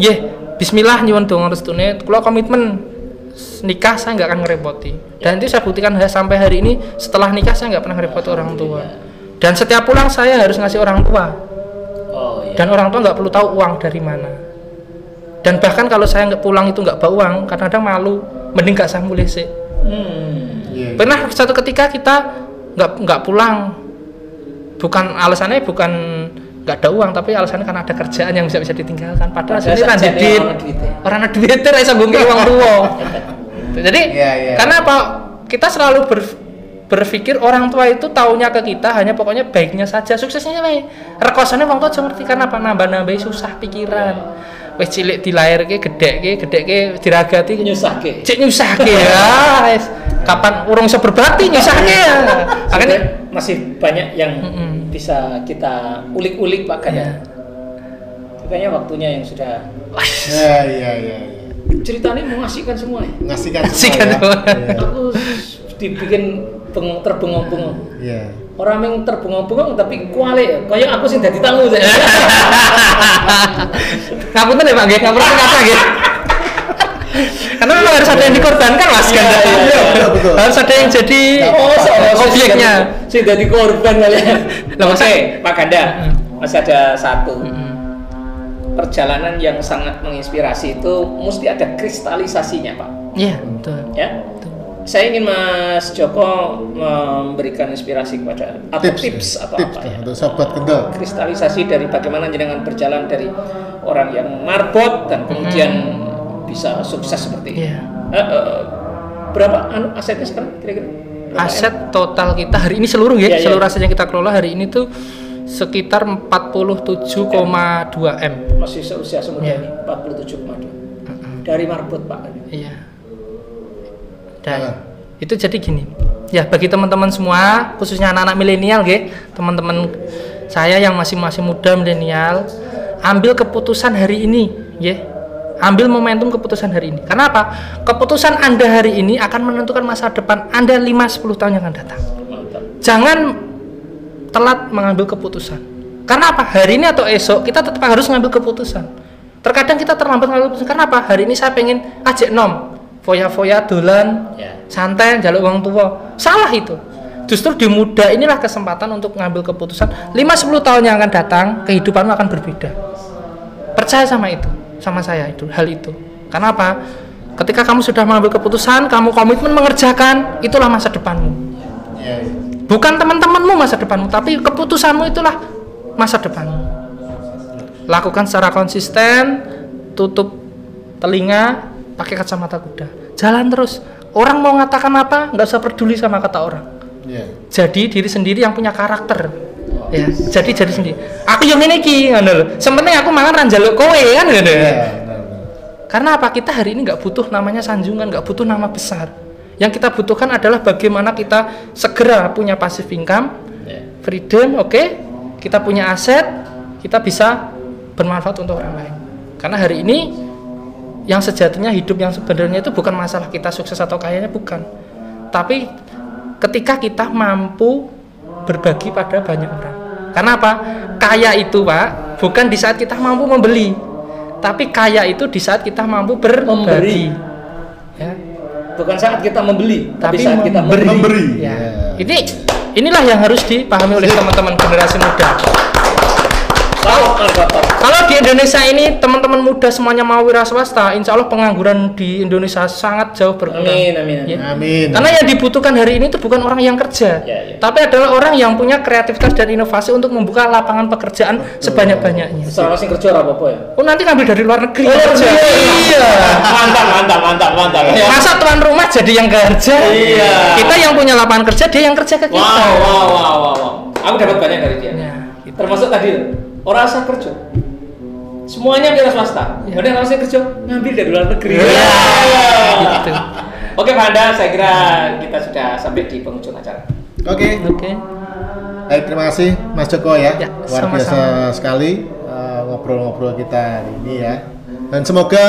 "Nggih, bismillah nyuwun donga restune, kula komitmen nikah saya nggak akan ngerepoti." Dan itu saya buktikan sampai hari ini, setelah nikah saya nggak pernah ngerepoti orang tua. Dan setiap pulang saya harus ngasih orang tua. Oh iya. Dan orang tua nggak perlu tahu uang dari mana. Dan bahkan kalau saya nggak pulang itu nggak bawa uang, kadang-kadang malu, mending gak saya mulai sih. Pernah satu ketika kita nggak pulang, bukan alasannya bukan nggak ada uang, tapi alasannya karena ada kerjaan yang bisa ditinggalkan. Padahal sini randedit, orang ada duit itu rasa gue uang tua. Jadi karena apa? Kita selalu berpikir orang tua itu taunya ke kita hanya pokoknya baiknya saja, suksesnya nih. Rekosannya orang tua cuma karena apa? Nambah-nambah susah pikiran. Wes cilik dilairke, gedheke diragati Nyusahke. Cek nyusahke ya. Wes kapan urung iso berbakti nyusahke ya. Makanya masih banyak yang bisa kita ulik-ulik Pak Ganda. Kayaknya waktunya yang sudah. Iya. Ceritanya mengasihkan semua ya. Ngasihkan semua. Ya. Aku dibikin terbengong-bengong. Iya. Orang yang terbengong-bengong tapi kuali ya. Kayak aku sih dadi tamu saya. Ngapunten ya Pak nggih, ngapunten kata nggih. Karena memang harus ada yang dikorbankan Mas Ganda. Betul. Harus ada yang jadi objeknya. Sing dadi korban kalian. Oke, Pak Ganda. Masih ada satu. Perjalanan yang sangat menginspirasi itu mesti ada kristalisasinya, Pak. Iya, betul. Ya. Saya ingin Mas Joko memberikan inspirasi kepada atau tips apa ya untuk sahabat Kendal. Kristalisasi dari bagaimana jenengan berjalan dari orang yang marbot dan kemudian bisa sukses seperti ini. Berapa asetnya sekarang kira-kira? Aset total kita hari ini seluruh ya, seluruh aset yang kita kelola hari ini tuh sekitar 47,2 M. Masih seusia semuanya ini 47,2. Dari marbot Pak. Iya. Dan itu jadi gini ya, bagi teman-teman semua khususnya anak-anak milenial teman-teman saya yang masih muda milenial, ambil keputusan hari ini ambil momentum keputusan hari ini. Karena apa? Keputusan Anda hari ini akan menentukan masa depan Anda 5-10 tahun yang akan datang. Jangan telat mengambil keputusan. Karena apa? Hari ini atau esok kita tetap harus mengambil keputusan. Terkadang kita terlambat mengambil keputusan. Karena apa? Hari ini saya pengen ajak nom foya-foya dolan santai jaluk uang tua, salah itu. Justru di muda inilah kesempatan untuk mengambil keputusan. 5-10 tahun yang akan datang kehidupanmu akan berbeda. Percaya sama itu, sama saya itu hal itu. Karena apa? Ketika kamu sudah mengambil keputusan, kamu komitmen mengerjakan, itulah masa depanmu. Bukan teman-temanmu masa depanmu, tapi keputusanmu itulah masa depanmu. Lakukan secara konsisten, tutup telinga, pakai kacamata kuda, jalan terus. Orang mau ngatakan apa, nggak usah peduli sama kata orang. Jadi diri sendiri yang punya karakter. Jadi sendiri. Aku yang ini ki, sebenarnya aku mangan ranjaluk kowe kan, Karena apa? Kita hari ini nggak butuh namanya sanjungan, nggak butuh nama besar. Yang kita butuhkan adalah bagaimana kita segera punya passive income, freedom, kita punya aset, kita bisa bermanfaat untuk orang lain. Karena hari ini yang sejatinya hidup yang sebenarnya itu bukan masalah kita sukses atau kayanya, bukan. Tapi ketika kita mampu berbagi pada banyak orang. Karena apa? Kaya itu Pak, bukan di saat kita mampu membeli, tapi kaya itu di saat kita mampu berbagi. Bukan saat kita membeli, tapi saat kita memberi. Inilah yang harus dipahami oleh teman-teman generasi muda. Kalau di Indonesia ini teman-teman muda semuanya mau wira swasta, insya Allah pengangguran di Indonesia sangat jauh berkurang. Amin. Karena yang dibutuhkan hari ini itu bukan orang yang kerja, tapi adalah orang yang punya kreativitas dan inovasi untuk membuka lapangan pekerjaan sebanyak-banyaknya. Selama sih kerja apa ya? Nanti ngambil dari luar negeri. Iya. Mantap. Masa tuan rumah jadi yang kerja? Iya. Kita yang punya lapangan kerja, dia yang kerja ke kita. Wow. Aku dapat banyak dari dia. Termasuk tadi Orang asal kerja. Semuanya wira swasta. Ada yang harusnya kerja ngambil dari luar negeri. Gitu. Oke Pak Anda, saya kira kita sudah sampai di penghujung acara. Oke. Baik, terima kasih Mas Joko ya. Luar biasa sekali ngobrol-ngobrol kita hari ini ya. Dan semoga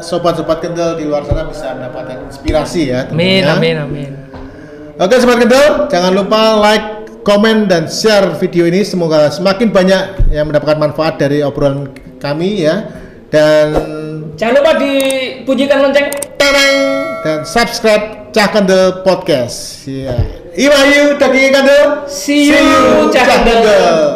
sobat-sobat Kendel di luar sana bisa mendapatkan inspirasi ya. Amin. Oke, Sobat Kendel, jangan lupa like, komen, dan share video ini. Semoga semakin banyak yang mendapatkan manfaat dari obrolan kami ya. Dan jangan lupa dibunyikan lonceng. Dan subscribe Cah Kendel Podcast. Ya. Iwayu dari Kendel. See you Cah Kendel.